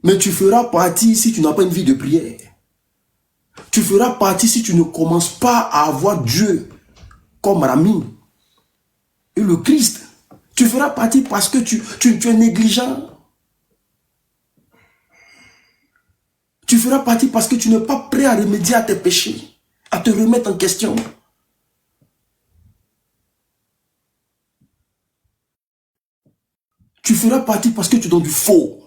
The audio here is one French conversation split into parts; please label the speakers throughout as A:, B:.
A: Mais tu feras partie si tu n'as pas une vie de prière. Tu feras partie si tu ne commences pas à avoir Dieu comme ami et le Christ. Tu feras partie parce que tu es négligent. Tu feras partie parce que tu n'es pas prêt à remédier à tes péchés, à te remettre en question. Tu feras partie parce que tu donnes du faux.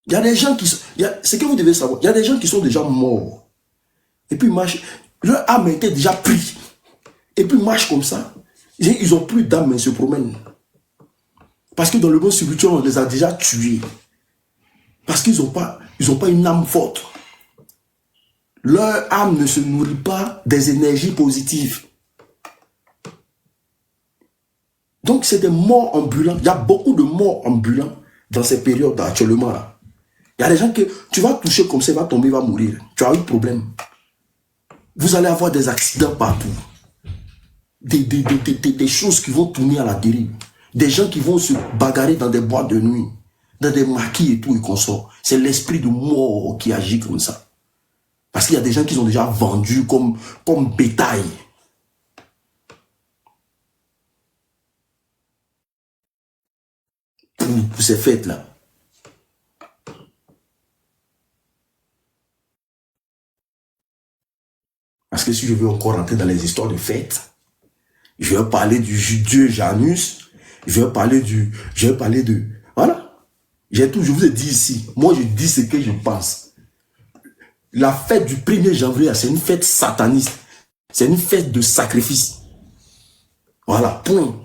A: Il y a des gens qui sont... Ce que vous devez savoir, il y a des gens qui sont déjà morts. Et puis marchent. Leur âme était déjà prise. Et puis marchent comme ça. Ils n'ont plus d'âme, mais ils se promènent. Parce que dans le monde spirituel, on les a déjà tués. Parce qu'ils n'ont pas une âme forte. Leur âme ne se nourrit pas des énergies positives. Donc, c'est des morts ambulants. Il y a beaucoup de morts ambulants dans ces périodes actuellement. Là. Il y a des gens que tu vas toucher comme ça, il va tomber, il va mourir. Tu as eu problème. Vous allez avoir des accidents partout. Des choses qui vont tourner à la dérive. Des gens qui vont se bagarrer dans des boîtes de nuit, dans des maquis et tout et consorts. C'est l'esprit de mort qui agit comme ça. Parce qu'il y a des gens qui sont déjà vendus comme bétail. Pour ces fêtes-là. Parce que si je veux encore rentrer dans les histoires de fêtes, je vais parler du dieu Janus, je vais parler de... Voilà. Je vous ai dit ici, moi je dis ce que je pense. La fête du 1er janvier, c'est une fête sataniste. C'est une fête de sacrifice. Voilà, point.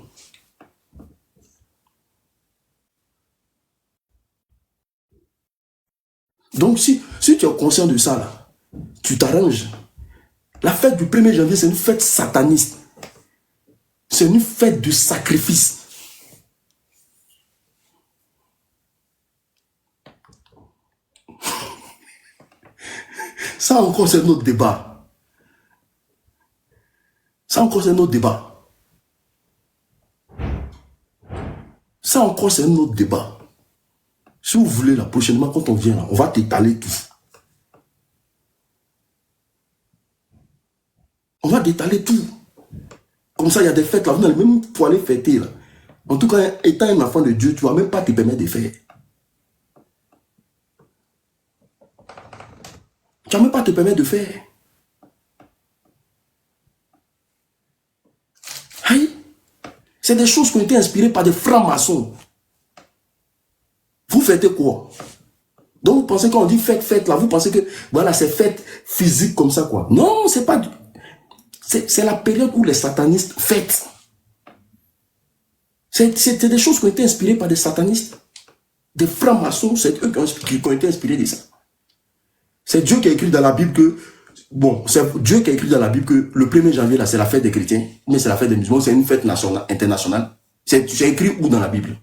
A: Donc si tu es conscient de ça, là, tu t'arranges. La fête du 1er janvier, c'est une fête sataniste. C'est une fête de sacrifice. Ça encore, c'est notre débat. Ça encore, c'est notre débat. Ça encore, c'est un autre débat. Si vous voulez, là, prochainement, quand on vient là, on va t'étaler tout. On va détaler tout. Comme ça, il y a des fêtes là, vous n'allez même pas aller fêter là. En tout cas, étant un enfant de Dieu, tu ne vas même pas te permettre de faire. Tu ne vas même pas te permettre de faire. Aïe. C'est des choses qui ont été inspirées par des francs-maçons. Vous fêtez quoi? Donc vous pensez quand on dit fête là, vous pensez que voilà, c'est fête physique comme ça quoi. Non, c'est pas... C'est la période où les satanistes fêtent. C'est des choses qui ont été inspirées par des satanistes. Des francs-maçons, c'est eux qui ont été inspirés de ça. C'est Dieu qui a écrit dans la Bible que... Bon, c'est Dieu qui a écrit dans la Bible que le 1er janvier, là, c'est la fête des chrétiens. Mais c'est la fête des musulmans, c'est une fête nationale, internationale. C'est écrit où dans la Bible?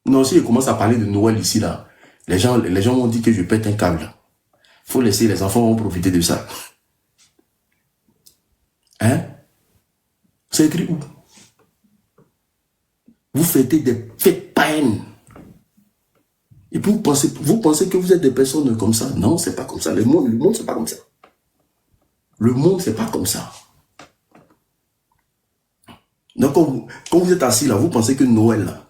A: Non, si je commence à parler de Noël ici, là, les gens vont dire que je pète un câble. Il faut laisser, les enfants vont profiter de ça. Hein? C'est écrit où? Vous fêtez des fêtes païennes. Et puis vous pensez que vous êtes des personnes comme ça. Non, c'est pas comme ça. Le monde c'est pas comme ça. Le monde, c'est pas comme ça. Donc, quand vous êtes assis là, vous pensez que Noël, là,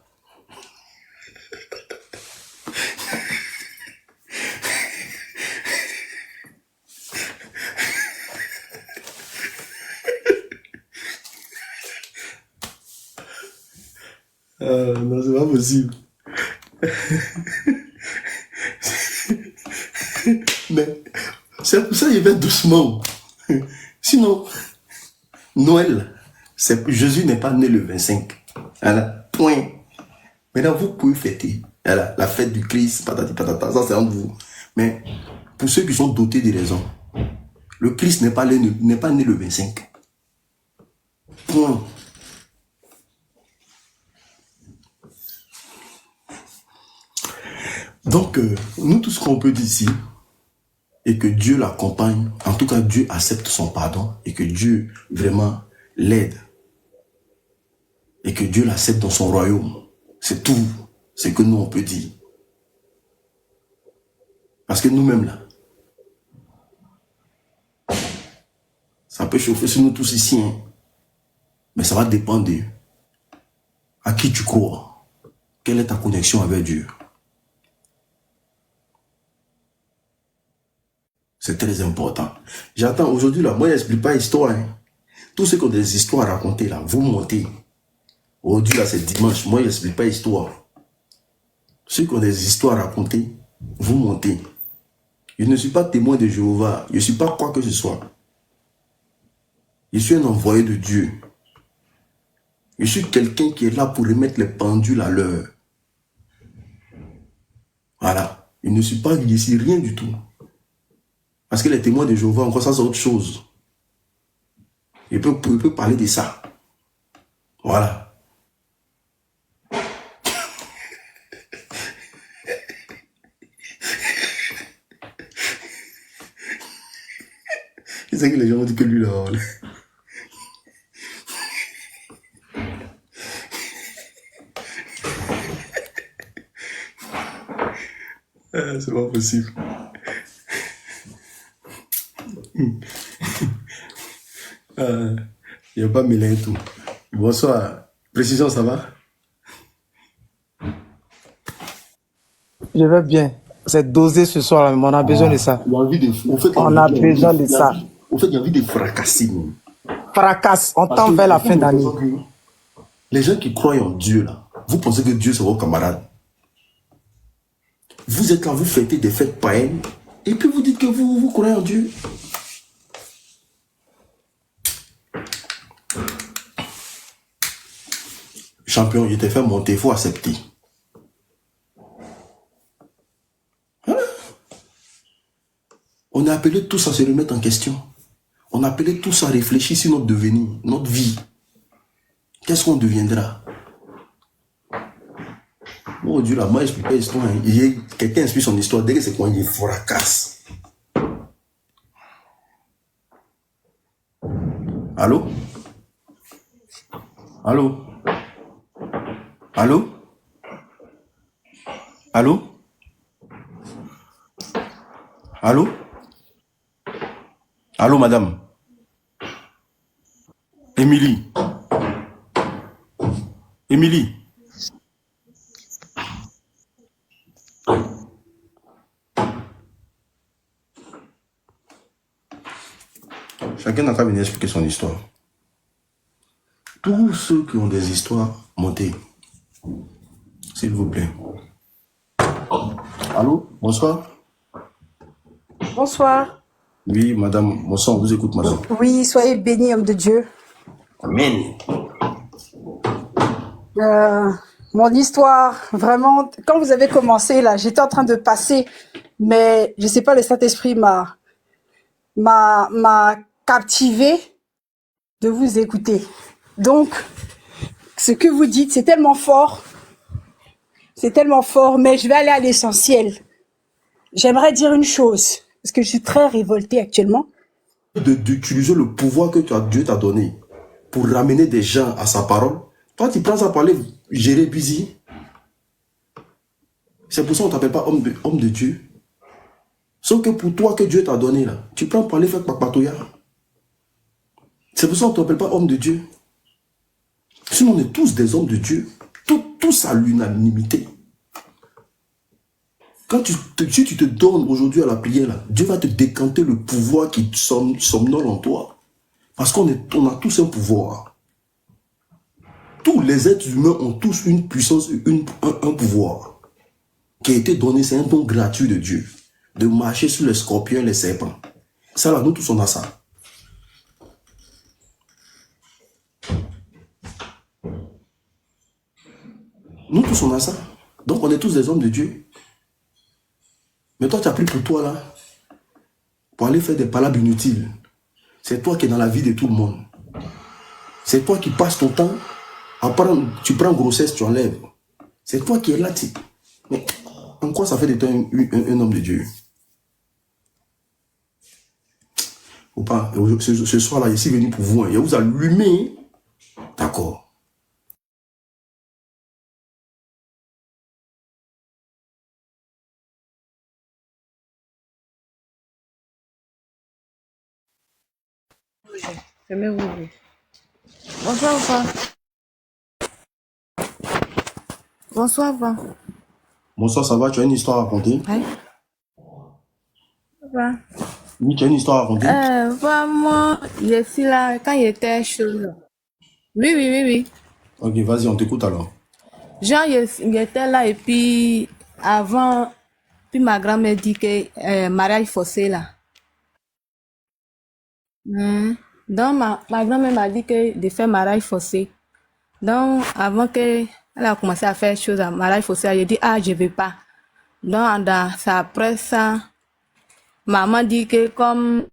A: non, c'est pas possible. Mais c'est pour ça que je vais doucement. Sinon, Noël, Jésus n'est pas né le 25. Voilà, point. Maintenant, vous pouvez fêter voilà, la fête du Christ, patati patata, ça c'est entre vous. Mais pour ceux qui sont dotés de raison, le Christ n'est pas né le 25. Point. Donc, nous, tout ce qu'on peut dire ici, et que Dieu l'accompagne, en tout cas Dieu accepte son pardon et que Dieu vraiment l'aide et que Dieu l'accepte dans son royaume. C'est tout ce que nous on peut dire. Parce que nous-mêmes là, ça peut chauffer sur nous tous ici, hein. Mais ça va dépendre de à qui tu crois. Quelle est ta connexion avec Dieu? C'est très important. J'attends aujourd'hui là, moi je n'explique pas l'histoire. Hein. Tous ceux qui ont des histoires à raconter là, vous montez. Aujourd'hui là, c'est dimanche, moi je n'explique pas l'histoire. Ceux qui ont des histoires à raconter, vous montez. Je ne suis pas témoin de Jéhovah, je ne suis pas quoi que ce soit. Je suis un envoyé de Dieu. Je suis quelqu'un qui est là pour remettre les pendules à l'heure. Voilà. Je ne suis pas ici, rien du tout. Parce que les témoins de Jéhovah, encore ça, c'est autre chose. Je peux parler de ça. Voilà. C'est ça que les gens ont dit que lui, là, voilà. C'est pas possible. Il n'y a pas mêlé et tout. Bonsoir. Précision, ça va?
B: Je vais bien. C'est dosé ce soir, là, mais on a besoin de ça.
A: Il y a envie de... Au fait,
B: On a besoin de ça.
A: Au fait, il y a envie de fracasser.
B: Fracasse, on tend vers la fin d'année.
A: Les gens qui croient en Dieu, là, vous pensez que Dieu c'est vos camarades. Vous êtes là, vous fêtez des fêtes païennes, et puis vous dites que vous croyez en Dieu. Champion, je t'ai fait monter, il faut accepter. Hein? On est appelés tous à se remettre en question. On est appelés tous à réfléchir sur notre devenir, notre vie. Qu'est-ce qu'on deviendra? Oh Dieu, là, moi, je ne explique pas l'histoire. Hein. Quelqu'un explique son histoire, dès que c'est quoi, il fracasse. Allô? Allô? Allô? Allô? Allô? Allô, madame? Émilie? Émilie? Chacun n'a qu'à venir expliquer son histoire. Tous ceux qui ont des histoires, montez. S'il vous plaît. Allô? Bonsoir.
C: Bonsoir.
A: Oui, madame. Bonsoir, on vous écoute, madame.
C: Oui, soyez bénis, homme de Dieu.
A: Amen.
C: Mon histoire, vraiment, quand vous avez commencé, là, j'étais en train de passer, mais je sais pas, le Saint-Esprit m'a captivé de vous écouter. Donc, ce que vous dites, c'est tellement fort, mais je vais aller à l'essentiel. J'aimerais dire une chose, parce que je suis très révoltée actuellement.
A: D'utiliser le pouvoir que Dieu t'a donné pour ramener des gens à sa parole. Toi, tu prends ça pour aller gérer busy. C'est pour ça qu'on ne t'appelle pas homme de Dieu. Sauf que pour toi que Dieu t'a donné, là, tu prends pour aller faire papatouya. C'est pour ça qu'on ne t'appelle pas homme de Dieu. Sinon, on est tous des hommes de Dieu. Tous à l'unanimité. Si tu te donnes aujourd'hui à la prière, là, Dieu va te décanter le pouvoir qui somnole en toi. Parce qu'on a tous un pouvoir. Tous les êtres humains ont tous une puissance, un pouvoir qui a été donné, c'est un don gratuit de Dieu. De marcher sur les scorpions et les serpents. Ça là, nous tous on a ça. Nous tous on a ça. Donc on est tous des hommes de Dieu. Mais toi tu as pris pour toi là, pour aller faire des palabres inutiles. C'est toi qui es dans la vie de tout le monde. C'est toi qui passes ton temps à prendre, tu prends grossesse, tu enlèves. C'est toi qui es là. Mais en quoi ça fait de toi un homme de Dieu? Ou pas? Ce soir-là, je suis venu pour vous. Hein. Je vous allumer. D'accord.
D: Je mets oui. Bonsoir, Van. Bonsoir, Van.
A: Bonsoir, ça va? Tu as une histoire à raconter?
D: Hein? Van.
A: Oui, tu as une histoire à raconter?
D: Van, moi, je suis là quand il était chaud. Là. Oui, oui, oui, oui.
A: Ok, vas-y, on t'écoute alors.
D: Genre, il était là et puis avant, puis ma grand-mère dit que mariage forcé là. Hmm. Donc, ma grand-mère m'a dit que de faire mariage forcé. Donc, avant qu'elle a commencé à faire chose à mariage forcé, elle a dit, ah, je veux pas. Donc, après ça, maman dit que comme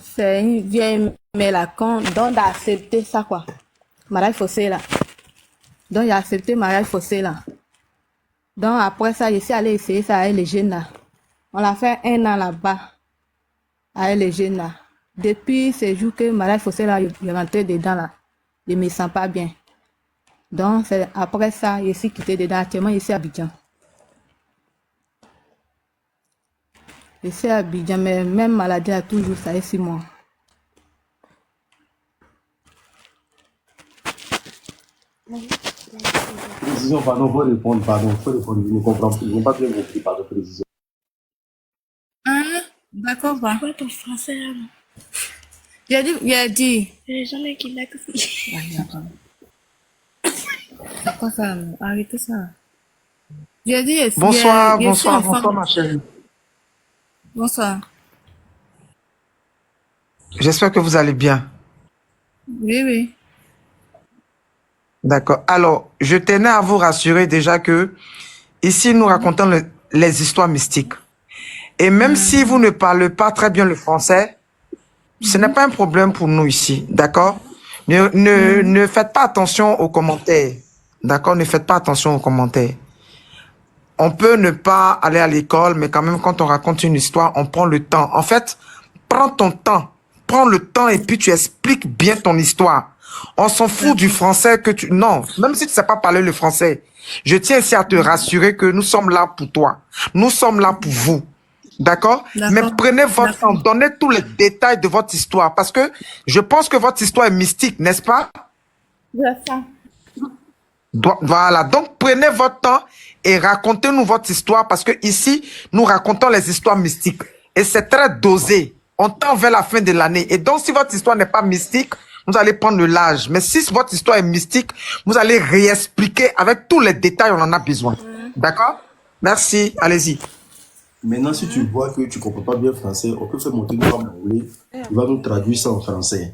D: c'est une vieille mère là, donc d'accepter ça quoi. Mariage forcé là. Donc, j'ai accepté mariage forcé là. Donc, après ça, je suis allée essayer ça avec les jeunes là. On a fait 1 an là-bas avec les jeunes là. Depuis ce jour que mariage forcé là, je rentré dedans là. Je me sens pas bien. Donc, c'est après ça, je suis quitté dedans. Actuellement, je suis à Abidjan. Je suis à Abidjan, mais même maladie a toujours ça et 6 mois.
A: Précision, pardon, faut répondre, pardon, faut répondre. Je ne comprends plus, je n'ai pas bien compris, pardon, précision.
D: Ah, d'accord, va.
E: Quoi ton français là?
D: Il a dit.
E: Les gens qui l'a que
D: Ah, d'accord. C'est quoi ça? Arrêtez ça. J'ai dit,
B: Bonsoir,
D: je suis
B: bonsoir,
D: en
B: bonsoir,
D: forme.
B: ma chérie.
D: Bonsoir.
B: J'espère que vous allez bien.
D: Oui, oui.
B: D'accord. Alors, je tenais à vous rassurer déjà que ici, nous racontons les histoires mystiques. Et même si vous ne parlez pas très bien le français, ce n'est pas un problème pour nous ici. D'accord? Ne faites pas attention aux commentaires. D'accord? Ne faites pas attention aux commentaires. On peut ne pas aller à l'école, mais quand même, quand on raconte une histoire, on prend le temps. En fait, prends ton temps. Prends le temps et puis tu expliques bien ton histoire. On s'en fout du français que tu... Non, même si tu ne sais pas parler le français. Je tiens ici à te rassurer que nous sommes là pour toi. Nous sommes là pour vous. D'accord? Mais
D: D'accord.
B: prenez votre temps, donnez tous les détails de votre histoire. Parce que je pense que votre histoire est mystique, n'est-ce pas?
D: C'est ça.
B: Voilà, donc prenez votre temps et racontez-nous votre histoire parce que ici, nous racontons les histoires mystiques. Et c'est très dosé. On tend vers la fin de l'année. Et donc, si votre histoire n'est pas mystique, vous allez prendre de l'âge. Mais si votre histoire est mystique, vous allez réexpliquer avec tous les détails, on en a besoin. D'accord? Merci, allez-y.
A: Maintenant, si tu vois que tu ne comprends pas bien français, on peut faire monter une femme anglais. Il va nous traduire ça en français.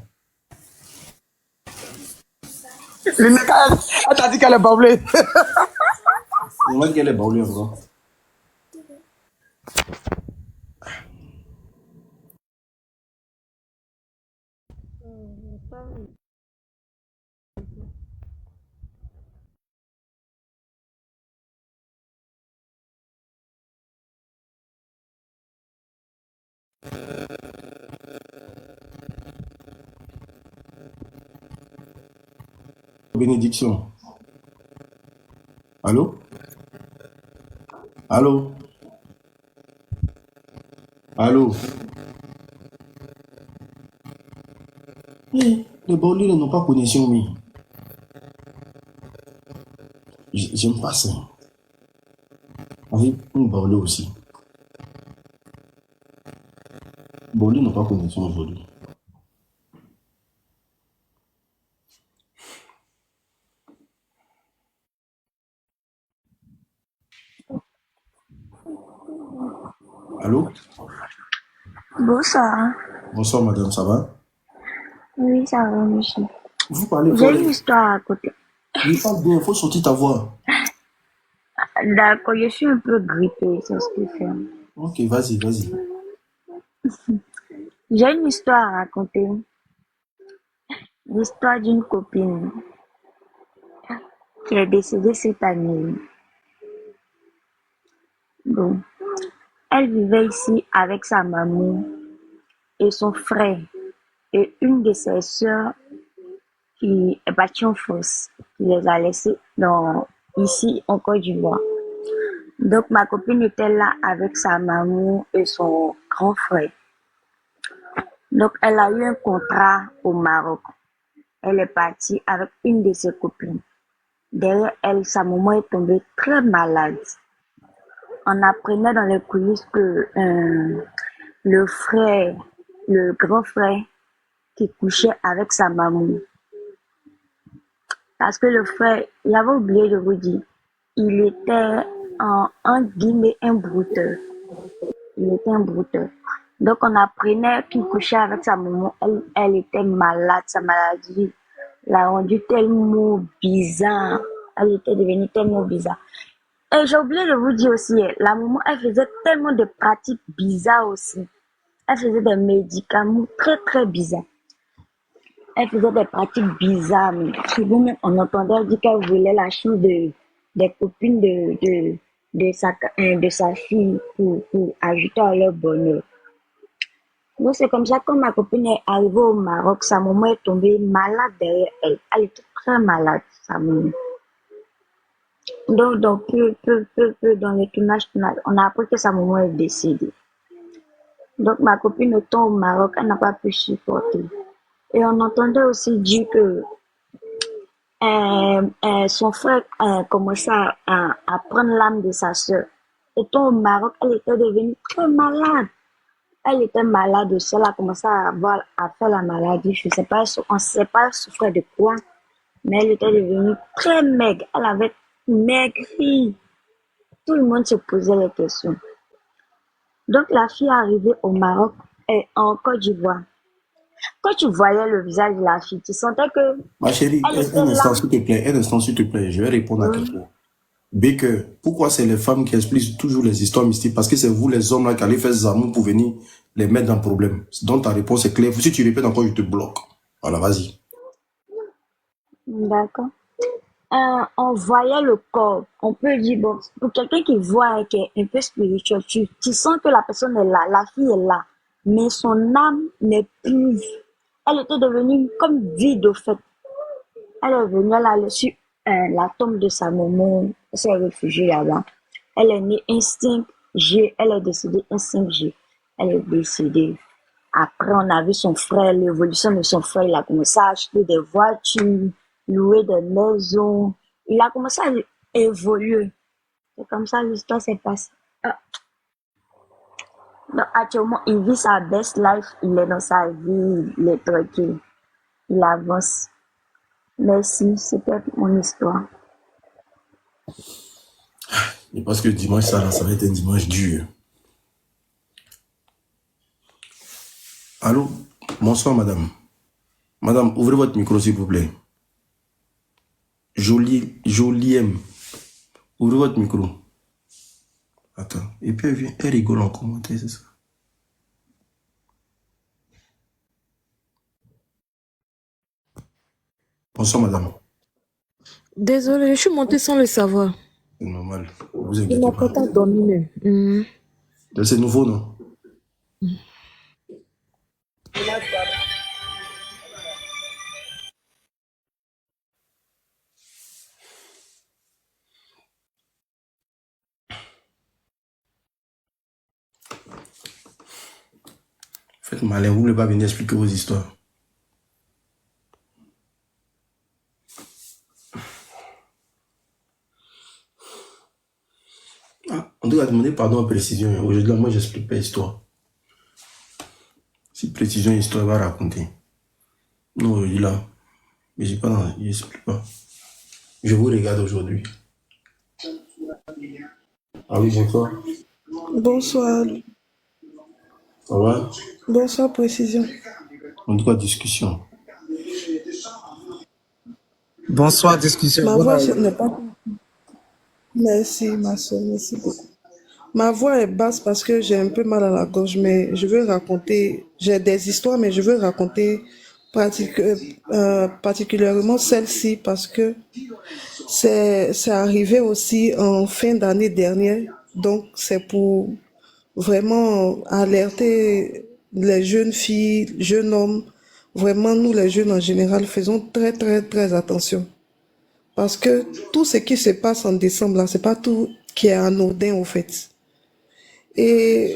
B: Elle t'a dit qu'elle est bablée.
A: On va qu'elle est baoulée encore. Bénédiction. Allô? Allô? Allô? Eh, les baoulés n'ont pas connexion, mais j'aime pas ça. Avec une baoulée aussi. Baoulés n'ont pas connexion aujourd'hui. Allô?
E: Bonsoir.
A: Bonsoir, madame, ça va?
E: Oui, ça va, monsieur.
A: Vous parlez
E: J'ai
A: fort.
E: une histoire à côté.
A: Il parle bien, il faut sortir ta voix.
E: D'accord, je suis un peu grippée, c'est ce que c'est.
A: Ok, vas-y, vas-y.
E: J'ai une histoire à raconter. L'histoire d'une copine qui est décédée cette année. Bon, elle vivait ici avec sa maman et son frère et une de ses sœurs qui est partie en France, qui les a laissés ici en Côte d'Ivoire. Donc ma copine était là avec sa maman et son grand frère. Donc elle a eu un contrat au Maroc. Elle est partie avec une de ses copines. Derrière elle, sa maman est tombée très malade. On apprenait dans les coulisses que le frère, le grand frère, qui couchait avec sa maman. Parce que le frère, j'avais oublié de vous dire, il était en guillemets un brouteur. Il était un brouteur. Donc on apprenait qu'il couchait avec sa maman. Elle était malade, sa maladie l'a rendue tellement bizarre. Elle était devenue tellement bizarre. Et j'ai oublié de vous dire aussi, la maman, elle faisait tellement de pratiques bizarres aussi. Elle faisait des médicaments très très bizarres. Elle faisait des pratiques bizarres. Mais souvent même, on entendait dire qu'elle voulait la chance des copines de sa fille pour ajouter à leur bonheur. Donc c'est comme ça que ma copine est arrivée au Maroc, sa maman est tombée malade derrière elle. Elle était très malade, sa maman. Donc peu dans les tournages, on a appris que sa maman est décédée. Donc ma copine étant au Maroc, elle n'a pas pu supporter. Et on entendait aussi dire que son frère commençait à prendre l'âme de sa sœur. Étant au Maroc, elle était devenue très malade. Elle était malade aussi, elle a commencé à faire la maladie. Je sais pas, on ne sait pas souffrir de quoi, mais elle était devenue très maigre. Elle avait maigri. Tout le monde se posait les questions. Donc la fille est arrivée au Maroc et en Côte d'Ivoire. Quand tu voyais le visage de la fille, tu sentais que
A: Ma chérie,
E: elle était
A: un
E: là.
A: instant s'il te plaît, un instant s'il te plaît, je vais répondre à
E: Oui.
A: quelque chose. Baker, pourquoi c'est les femmes qui expliquent toujours les histoires mystiques? Parce que c'est vous les hommes là qui allez faire des amours pour venir les mettre dans le problème. Donc ta réponse est claire. Si tu répètes encore, je te bloque. Voilà, vas-y.
E: D'accord. On voyait le corps. On peut dire, bon, pour quelqu'un qui voit, qui est un peu spirituel, tu sens que la personne est là, la fille est là, mais son âme n'est plus. Elle était devenue comme vide au fait. Elle est venue, elle a reçu la tombe de sa maman, elle s'est réfugiée là-bas. Elle est née instinct G, elle est décédée instinct G. Elle est décédée. Après, on a vu son frère, l'évolution de son frère. Il a commencé à acheter des voitures, louer des maisons. Il a commencé à évoluer. C'est comme ça l'histoire s'est passée. Donc, actuellement, il vit sa best life. Il est dans sa vie, il est tranquille. Il avance. Merci, c'était mon histoire.
A: Et parce que dimanche, ça va être un dimanche dur. Allô? Bonsoir, madame. Madame, ouvrez votre micro, s'il vous plaît. Joliem. Ouvrez votre micro. Attends. Et puis, elle rigole en commentaire, c'est ça? Bonsoir, madame.
F: Désolée, je suis montée sans le savoir.
A: C'est normal. Vous
F: Il
A: inquiétez
F: m'a
A: pas.
F: pas dormi même.
A: C'est nouveau, non? Faites malin, vous ne voulez pas venir expliquer vos histoires. Ah, on doit demander pardon à précision. Aujourd'hui, moi, j'explique pas l'histoire. Si précision histoire va raconter. Non, aujourd'hui, là. Mais j'ai pas, je n'explique pas. Je vous regarde aujourd'hui. Ah oui, bonsoir.
F: Bonsoir.
A: Ça va?
F: Bonsoir, précision.
A: En tout cas, discussion.
B: Bonsoir, discussion.
F: Ma
B: Voilà.
F: voix n'est pas. Merci, ma soeur, merci beaucoup. Ma voix est basse parce que j'ai un peu mal à la gorge, mais je veux raconter. J'ai des histoires, mais je veux raconter particulièrement celle-ci parce que c'est arrivé aussi en fin d'année dernière. Donc, c'est pour vraiment alerter les jeunes filles, jeunes hommes, vraiment nous les jeunes en général, faisons très très très attention. Parce que tout ce qui se passe en décembre, là, c'est pas tout qui est anodin au fait. Et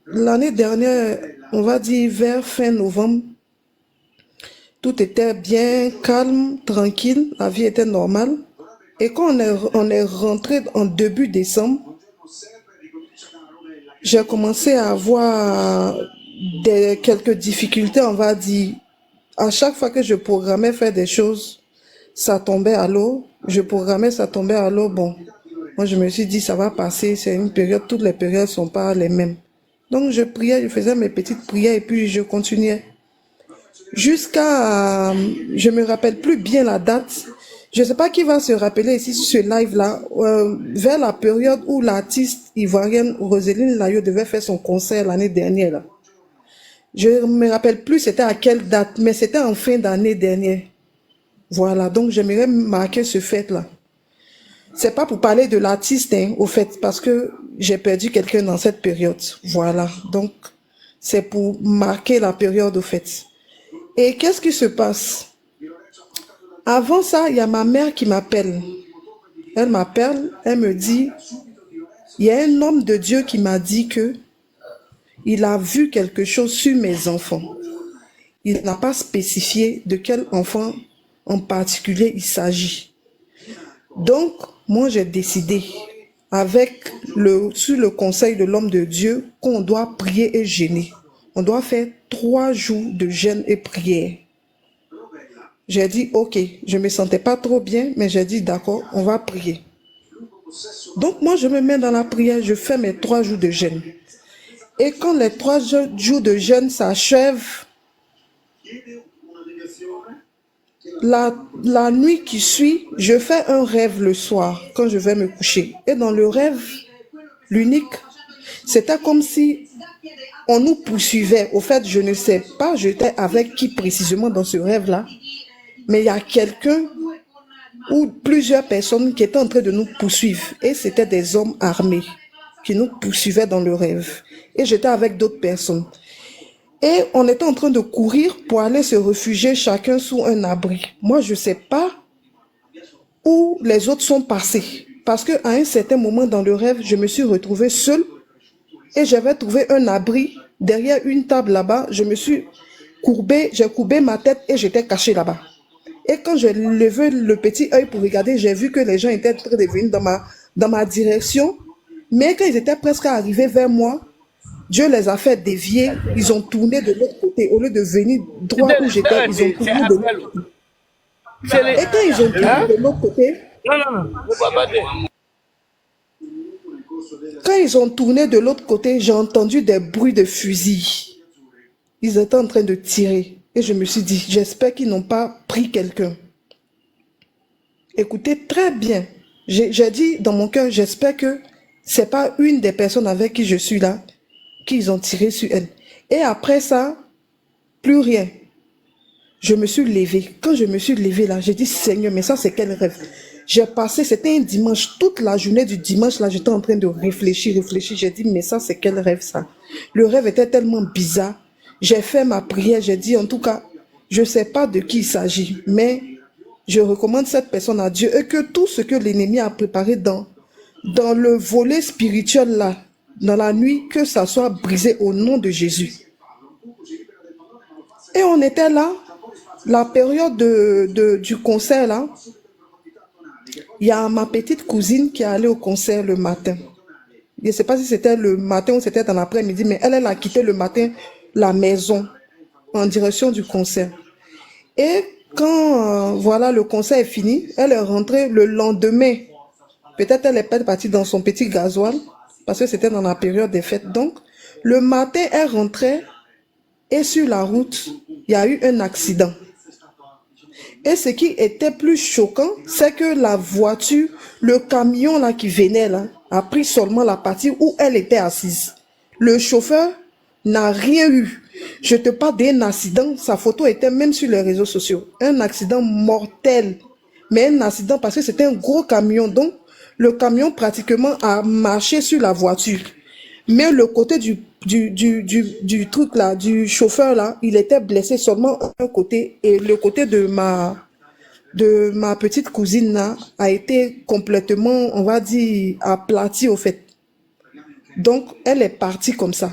F: l'année dernière, on va dire vers fin novembre, tout était bien calme, tranquille, la vie était normale. Et quand on est rentré en début décembre, j'ai commencé à avoir quelques difficultés, on va dire. À chaque fois que je programmais faire des choses, ça tombait à l'eau. Je programmais, ça tombait à l'eau. Bon, moi je me suis dit, ça va passer, c'est une période, toutes les périodes sont pas les mêmes. Donc je priais, je faisais mes petites prières et puis je continuais. Jusqu'à, je me rappelle plus bien la date. Je sais pas qui va se rappeler ici sur ce live-là, vers la période où l'artiste ivoirienne Roseline Layo devait faire son concert l'année dernière. Là. Je me rappelle plus c'était à quelle date, mais c'était en fin d'année dernière. Voilà, donc j'aimerais marquer ce fait-là. C'est pas pour parler de l'artiste, hein, au fait, parce que j'ai perdu quelqu'un dans cette période. Voilà, donc c'est pour marquer la période, au fait. Et qu'est-ce qui se passe? Avant ça, il y a ma mère qui m'appelle. Elle m'appelle, elle me dit, il y a un homme de Dieu qui m'a dit que il a vu quelque chose sur mes enfants. Il n'a pas spécifié de quel enfant en particulier il s'agit. Donc, moi j'ai décidé, sur le conseil de l'homme de Dieu, qu'on doit prier et jeûner. On doit faire 3 jours de jeûne et prière. J'ai dit, ok, je ne me sentais pas trop bien, mais j'ai dit, d'accord, on va prier. Donc moi, je me mets dans la prière, je fais mes 3 jours de jeûne. Et quand les 3 jours de jeûne s'achèvent, la nuit qui suit, je fais un rêve le soir, quand je vais me coucher. Et dans le rêve, l'unique, c'était comme si on nous poursuivait. Au fait, je ne sais pas, j'étais avec qui précisément dans ce rêve-là. Mais il y a quelqu'un ou plusieurs personnes qui étaient en train de nous poursuivre. Et c'était des hommes armés qui nous poursuivaient dans le rêve. Et j'étais avec d'autres personnes. Et on était en train de courir pour aller se réfugier chacun sous un abri. Moi, je ne sais pas où les autres sont passés. Parce qu'à un certain moment dans le rêve, je me suis retrouvée seule. Et j'avais trouvé un abri derrière une table là-bas. Je me suis courbée, j'ai courbé ma tête et j'étais cachée là-bas. Et quand j'ai levé le petit œil pour regarder, j'ai vu que les gens étaient en train de venir dans ma direction. Mais quand ils étaient presque arrivés vers moi, Dieu les a fait dévier. Ils ont tourné de l'autre côté. Au lieu de venir droit où j'étais, ils ont tourné de l'autre côté. Et quand ils ont tourné de l'autre côté, quand ils ont tourné de l'autre côté, j'ai entendu des bruits de fusils. Ils étaient en train de tirer. Et je me suis dit, j'espère qu'ils n'ont pas pris quelqu'un. Écoutez très bien. J'ai dit dans mon cœur, j'espère que ce n'est pas une des personnes avec qui je suis là, qu'ils ont tiré sur elle. Et après ça, plus rien. Je me suis levée. Quand je me suis levée là, j'ai dit, Seigneur, mais ça c'est quel rêve? J'ai passé, c'était un dimanche, toute la journée du dimanche là, j'étais en train de réfléchir. J'ai dit, mais ça c'est quel rêve ça? Le rêve était tellement bizarre. J'ai fait ma prière, j'ai dit, en tout cas, je ne sais pas de qui il s'agit, mais je recommande cette personne à Dieu et que tout ce que l'ennemi a préparé dans le volet spirituel là, dans la nuit, que ça soit brisé au nom de Jésus. Et on était là, la période du concert là, il y a ma petite cousine qui est allée au concert le matin. Je ne sais pas si c'était le matin ou c'était dans l'après-midi, mais elle a quitté le matin la maison en direction du concert. Et quand voilà, le concert est fini, elle est rentrée le lendemain. Peut-être elle est peut-être partie dans son petit gasoil parce que c'était dans la période des fêtes. Donc, le matin, elle rentrait et sur la route, il y a eu un accident. Et ce qui était plus choquant, c'est que la voiture, le camion là qui venait là, a pris seulement la partie où elle était assise. Le chauffeur n'a rien eu. Je te parle d'un accident, sa photo était même sur les réseaux sociaux. Un accident mortel, mais un accident parce que c'était un gros camion. Donc, le camion pratiquement a marché sur la voiture. Mais le côté du du truc là, du chauffeur là, il était blessé seulement un côté et le côté de ma petite cousine là a été complètement, on va dire, aplati au fait. Donc, elle est partie comme ça.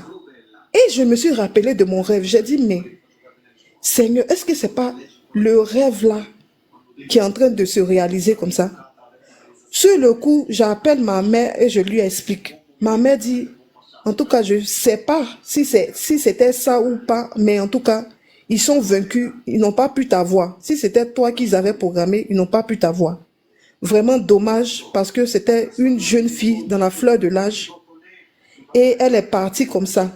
F: Et je me suis rappelé de mon rêve. J'ai dit, mais Seigneur, est-ce que c'est pas le rêve là qui est en train de se réaliser comme ça? Sur le coup, j'appelle ma mère et je lui explique. Ma mère dit, en tout cas, je ne sais pas si c'était ça ou pas, mais en tout cas, ils sont vaincus, ils n'ont pas pu t'avoir. Si c'était toi qu'ils avaient programmé, ils n'ont pas pu t'avoir. Vraiment dommage parce que c'était une jeune fille dans la fleur de l'âge et elle est partie comme ça.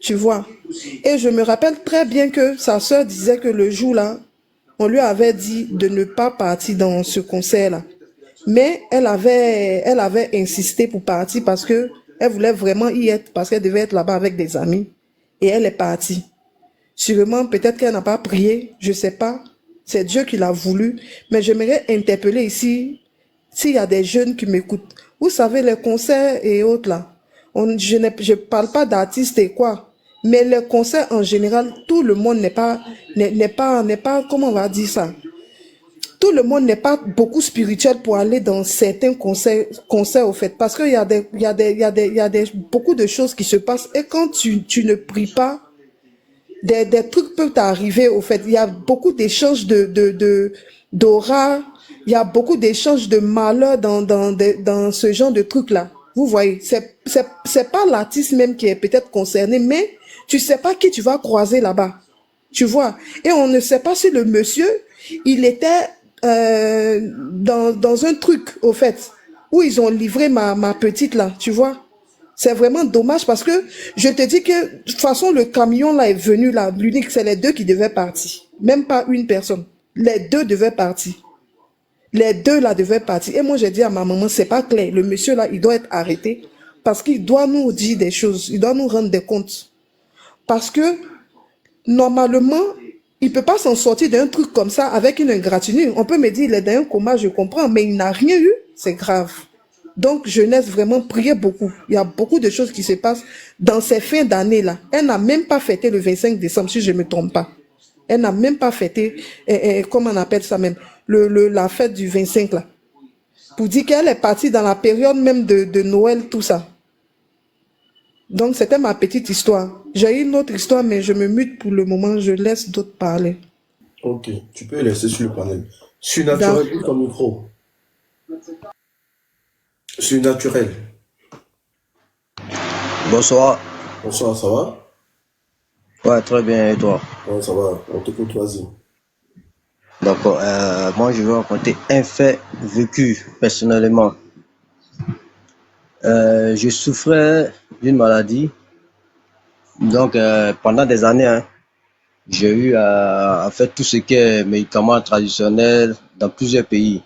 F: Tu vois. Et je me rappelle très bien que sa sœur disait que le jour-là, on lui avait dit de ne pas partir dans ce concert-là. Mais elle avait insisté pour partir parce que elle voulait vraiment y être, parce qu'elle devait être là-bas avec des amis. Et elle est partie. Sûrement, peut-être qu'elle n'a pas prié, je ne sais pas. C'est Dieu qui l'a voulu. Mais j'aimerais interpeller ici, s'il y a des jeunes qui m'écoutent. Vous savez, les concerts et autres là, je parle pas d'artistes et quoi. Mais les concerts en général, tout le monde n'est pas, comment on va dire ça? Tout le monde n'est pas beaucoup spirituel pour aller dans certains concerts au fait. Parce qu'il y a beaucoup de choses qui se passent. Et quand tu ne pries pas, des trucs peuvent t'arriver au fait. Il y a beaucoup d'échanges d'aura. Il y a beaucoup d'échanges de malheur dans ce genre de trucs-là. Vous voyez, c'est pas l'artiste même qui est peut-être concerné, mais tu sais pas qui tu vas croiser là-bas. Tu vois. Et on ne sait pas si le monsieur, il était dans un truc, au fait, où ils ont livré ma petite là, tu vois. C'est vraiment dommage parce que je te dis que de toute façon, le camion là est venu là, l'unique, c'est les deux qui devaient partir. Même pas une personne. Les deux devaient partir. Les deux là devaient partir. Et moi, j'ai dit à ma maman, c'est pas clair. Le monsieur là, il doit être arrêté parce qu'il doit nous dire des choses. Il doit nous rendre des comptes. Parce que, normalement, il peut pas s'en sortir d'un truc comme ça avec une ingratitude. On peut me dire, il est dans un coma, je comprends, mais il n'a rien eu. C'est grave. Donc, jeunesse, vraiment, priez beaucoup. Il y a beaucoup de choses qui se passent dans ces fins d'année-là. Elle n'a même pas fêté le 25 décembre, si je ne me trompe pas. Elle n'a même pas fêté, comment on appelle ça même, la fête du 25 là. Pour dire qu'elle est partie dans la période même de Noël, tout ça. Donc, c'était ma petite histoire. J'ai une autre histoire, mais je me mute pour le moment. Je laisse d'autres parler.
A: Ok, tu peux laisser sur le panel. Surnaturel, ouvre ton micro. Surnaturel.
G: Bonsoir.
A: Bonsoir, ça va?
G: Ouais, très bien, et toi?
A: Ouais, ça va, on t'écoute, vas-y.
G: D'accord. Moi, je vais raconter un fait vécu personnellement. Je souffrais d'une maladie. Donc, pendant des années, hein, j'ai eu à faire tout ce qui est médicaments traditionnels dans plusieurs pays.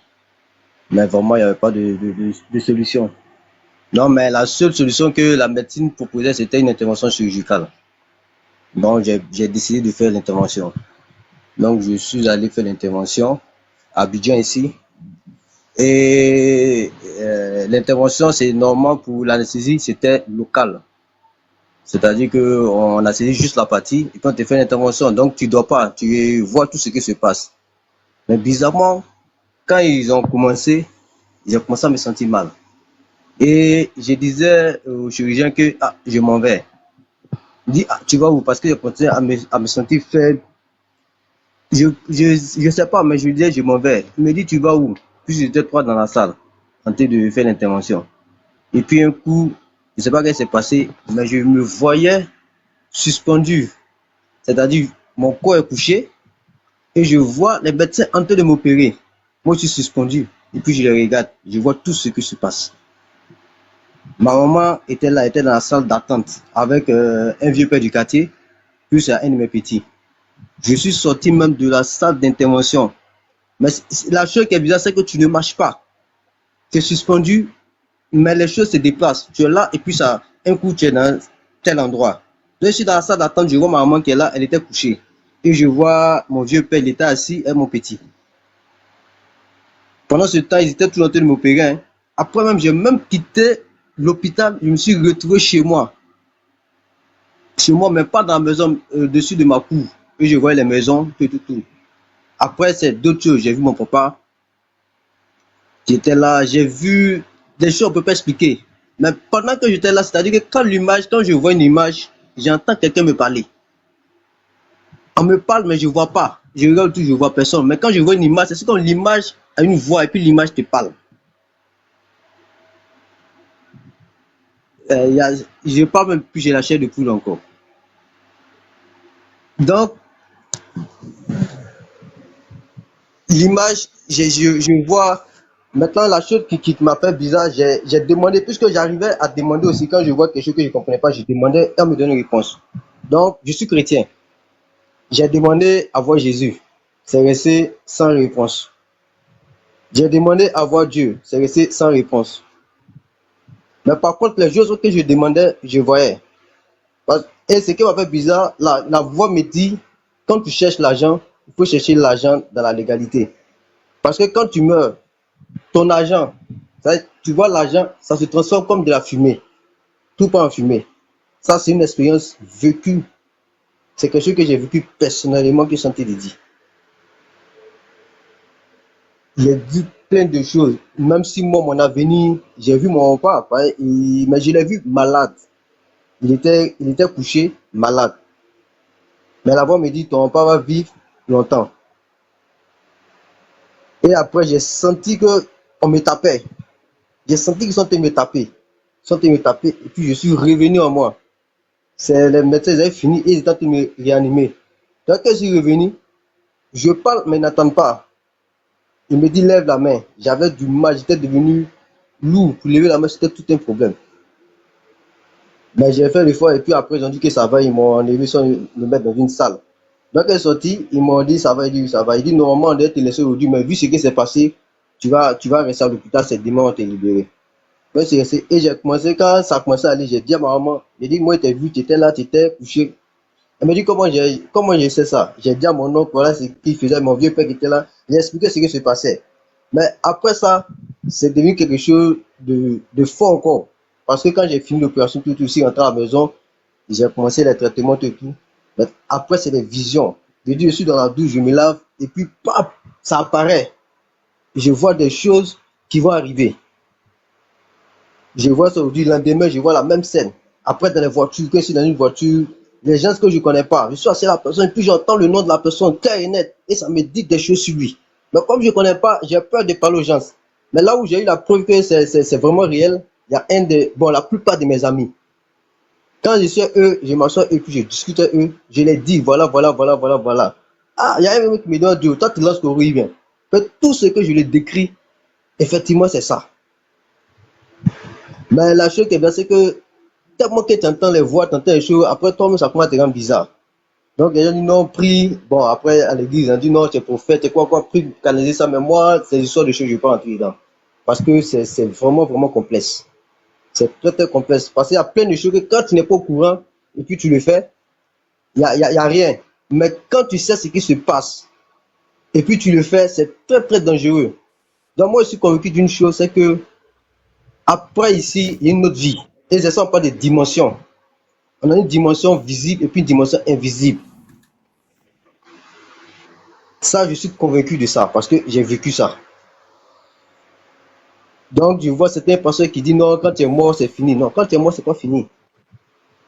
G: Mais vraiment, il n'y avait pas de solution. Non, mais la seule solution que la médecine proposait, c'était une intervention chirurgicale. Donc, j'ai décidé de faire l'intervention. Donc, je suis allé faire l'intervention à Abidjan ici. Et l'intervention, c'est normal pour l'anesthésie, c'était local. C'est-à-dire qu'on anesthésie juste la partie et quand tu fais l'intervention, donc tu dois pas, tu vois tout ce qui se passe. Mais bizarrement, quand ils ont commencé à me sentir mal. Et je disais au chirurgien que je m'en vais. Il dit, tu vas où? Parce que je continue à me sentir faible. Je sais pas, mais je lui disais, je m'en vais. Il me dit, tu vas où? Puis j'étais trois dans la salle, en train de faire l'intervention. Et puis un coup, je sais pas ce qui s'est passé, mais je me voyais suspendu. C'est-à-dire, mon corps est couché et je vois les médecins en train de m'opérer. Moi, je suis suspendu. Et puis je les regarde, je vois tout ce qui se passe. Ma maman était là, était dans la salle d'attente avec un vieux père du quartier, plus un de mes petits. Je suis sorti même de la salle d'intervention. Mais la chose qui est bizarre, c'est que tu ne marches pas. Tu es suspendu, mais les choses se déplacent. Tu es là et puis ça, un coup tu es dans tel endroit. Donc, je suis dans la salle d'attente, je vois ma maman qui est là, elle était couchée. Et je vois mon vieux père, il était assis et mon petit. Pendant ce temps, ils étaient tous en train de m'opérer. Hein. Après même, j'ai même quitté l'hôpital, je me suis retrouvé chez moi. chez moi, mais pas dans la maison, dessus de ma cour. Et je voyais les maisons, tout. Après, c'est d'autres choses. J'ai vu mon papa qui était là. J'ai vu des choses qu'on ne peut pas expliquer. Mais pendant que j'étais là, c'est-à-dire que quand je vois une image, j'entends quelqu'un me parler. On me parle, mais je ne vois pas. Je regarde tout, je ne vois personne. Mais quand je vois une image, c'est comme l'image a une voix et puis l'image te parle. Je parle même plus, j'ai la chair de poule encore. Donc, l'image, je vois. Maintenant, la chose qui m'a fait bizarre, j'ai demandé, puisque j'arrivais à demander aussi, quand je vois quelque chose que je ne comprenais pas, je demandais, et on me donne une réponse. Donc, je suis chrétien. J'ai demandé à voir Jésus. C'est resté sans réponse. J'ai demandé à voir Dieu. C'est resté sans réponse. Mais par contre, les choses que je demandais, je voyais. Et ce qui m'a fait bizarre, la voix me dit, quand tu cherches l'argent, il faut chercher l'argent dans la légalité. Parce que quand tu meurs, ton argent, tu vois l'argent, ça se transforme comme de la fumée. Tout part en fumée. Ça, c'est une expérience vécue. C'est quelque chose que j'ai vécu personnellement, que je suis en train de dire. J'ai dit plein de choses. Même si moi, mon avenir, j'ai vu mon papa, mais je l'ai vu malade. Il était couché, malade. Mais la voix me dit, ton papa va vivre longtemps. Et après, j'ai senti qu'on me tapait. J'ai senti qu'ils sont en train de me taper. Ils sont en train de me taper. Et puis, je suis revenu en moi. C'est les médecins, ils avaient fini et ils étaient en train de me réanimer. Donc, quand je suis revenu, je parle, mais ils n'attendent pas. Il me dit, lève la main. J'avais du mal, j'étais devenu lourd. Pour lever la main, c'était tout un problème. Mais j'ai fait l'effort et puis après, ils ont dit que ça va. Ils m'ont enlevé sans me mettre dans une salle. Donc, elle est sortie, ils m'ont dit, ça va. Il dit, oui, ça va. Il dit, normalement, on doit te laisser aujourd'hui, mais vu ce qui s'est passé, tu vas rester à l'hôpital, c'est demain, on va te libérer. Ouais, c'est resté. Et j'ai commencé, quand ça a commencé à aller, j'ai dit à ma maman, j'ai dit, moi, tu vu, tu étais là, tu étais couché. Elle m'a dit, comment j'ai sais ça? J'ai dit à mon oncle, voilà ce qu'il faisait, mon vieux père qui était là. J'ai expliqué ce qui se passait. Mais après ça, c'est devenu quelque chose de fort encore. Parce que quand j'ai fini l'opération, tout aussi, rentré à la maison, j'ai commencé les traitements, tout. Mais après, c'est des visions. Je dis, je suis dans la douche, je me lave, et puis, paf, ça apparaît. Je vois des choses qui vont arriver. Je vois ça aujourd'hui, le lendemain, je vois la même scène. Après, dans les voitures, que je suis dans une voiture, les gens que je ne connais pas, je suis assis à la personne, et puis j'entends le nom de la personne clair et net, et ça me dit des choses sur lui. Mais comme je ne connais pas, j'ai peur de parler aux gens. Mais là où j'ai eu la preuve que c'est vraiment réel, il y a la plupart de mes amis. Quand je suis eux, je m'assois et puis je discute avec eux, je les dis, voilà. Ah, il y a un mec qui me dit, Dieu, toi tu lances le bien. Tout ce que je les décris, effectivement, c'est ça. Mais la chose qui est bien, c'est que tellement que tu entends les voix, tu entends les choses, après toi-même, ça commence à te rendre bizarre. Donc, les gens disent non, prie. Bon, après, à l'église, ils ont dit non, tu es prophète, et quoi, prie, canaliser ça. Mais moi, c'est l'histoire de choses, je ne vais pas entrer dedans. Parce que c'est vraiment, vraiment complexe. C'est très, très complexe. Parce qu'il y a plein de choses que quand tu n'es pas au courant, et puis tu le fais, il y a rien. Mais quand tu sais ce qui se passe, et puis tu le fais, c'est très, très dangereux. Donc, moi, je suis convaincu d'une chose, c'est que après, ici, il y a une autre vie. Et ce ne sont pas des dimensions. On a une dimension visible et puis une dimension invisible. Ça, je suis convaincu de ça parce que j'ai vécu ça. Donc, je vois certains pasteurs qui disent non, quand tu es mort, c'est fini. Non, quand tu es mort, c'est pas fini.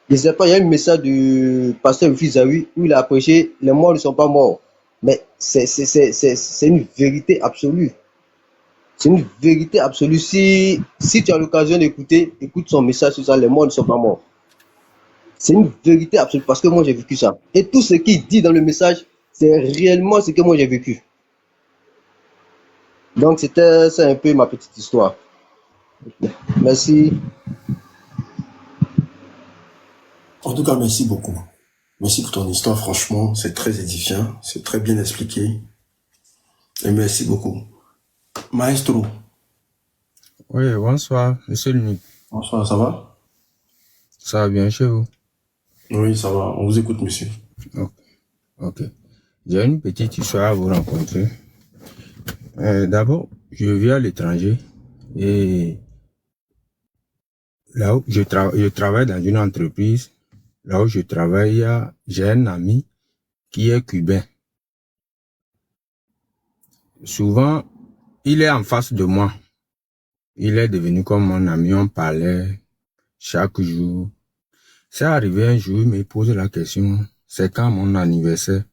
G: Je ne sais pas, il y a un message du pasteur Rufus Zawi où il a prêché les morts ne sont pas morts. Mais c'est une vérité absolue. C'est une vérité absolue. Si tu as l'occasion d'écouter, écoute son message sur ça, les morts ne sont pas morts. C'est une vérité absolue parce que moi j'ai vécu ça. Et tout ce qu'il dit dans le message, c'est réellement ce que moi j'ai vécu. Donc c'est un peu ma petite histoire. Merci.
A: En tout cas, merci beaucoup. Merci pour ton histoire, franchement, c'est très édifiant, c'est très bien expliqué. Et merci beaucoup. Maestro.
H: Oui, bonsoir, monsieur Luc.
A: Bonsoir, ça va?
H: Ça va bien chez vous?
A: Oui, ça va. On vous écoute, monsieur.
H: Ok. J'ai une petite histoire à vous rencontrer. D'abord, je vis à l'étranger et là où je travaille dans une entreprise là où je travaille, j'ai un ami qui est cubain. Souvent, il est en face de moi. Il est devenu comme mon ami, on parlait chaque jour. C'est arrivé un jour, il me pose la question, c'est quand mon anniversaire?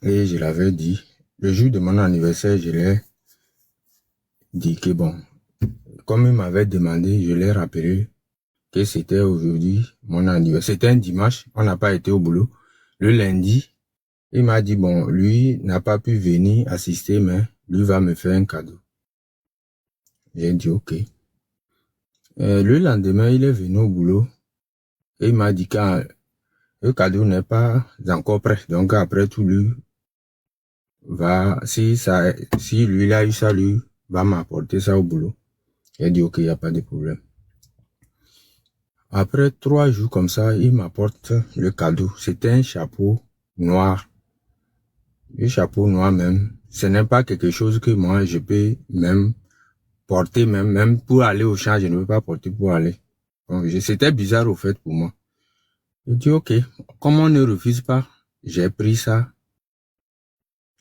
H: Et je l'avais dit. Le jour de mon anniversaire, je l'ai dit que bon, comme il m'avait demandé, je l'ai rappelé que c'était aujourd'hui mon anniversaire. C'était un dimanche, on n'a pas été au boulot. Le lundi, il m'a dit, bon, lui n'a pas pu venir assister, mais lui va me faire un cadeau. J'ai dit, ok. Le lendemain, il est venu au boulot et il m'a dit que le cadeau n'est pas encore prêt. Donc, après tout, lui va, si lui, il a eu ça, lui va m'apporter ça au boulot. J'ai dit, ok, il n'y a pas de problème. Après 3 jours comme ça, il m'apporte le cadeau. C'était un chapeau noir. Le chapeau noir même, ce n'est pas quelque chose que moi, je peux même porter, même pour aller au champ, je ne peux pas porter pour aller. Donc, c'était bizarre au fait pour moi. J'ai dit, ok, comme on ne refuse pas, j'ai pris ça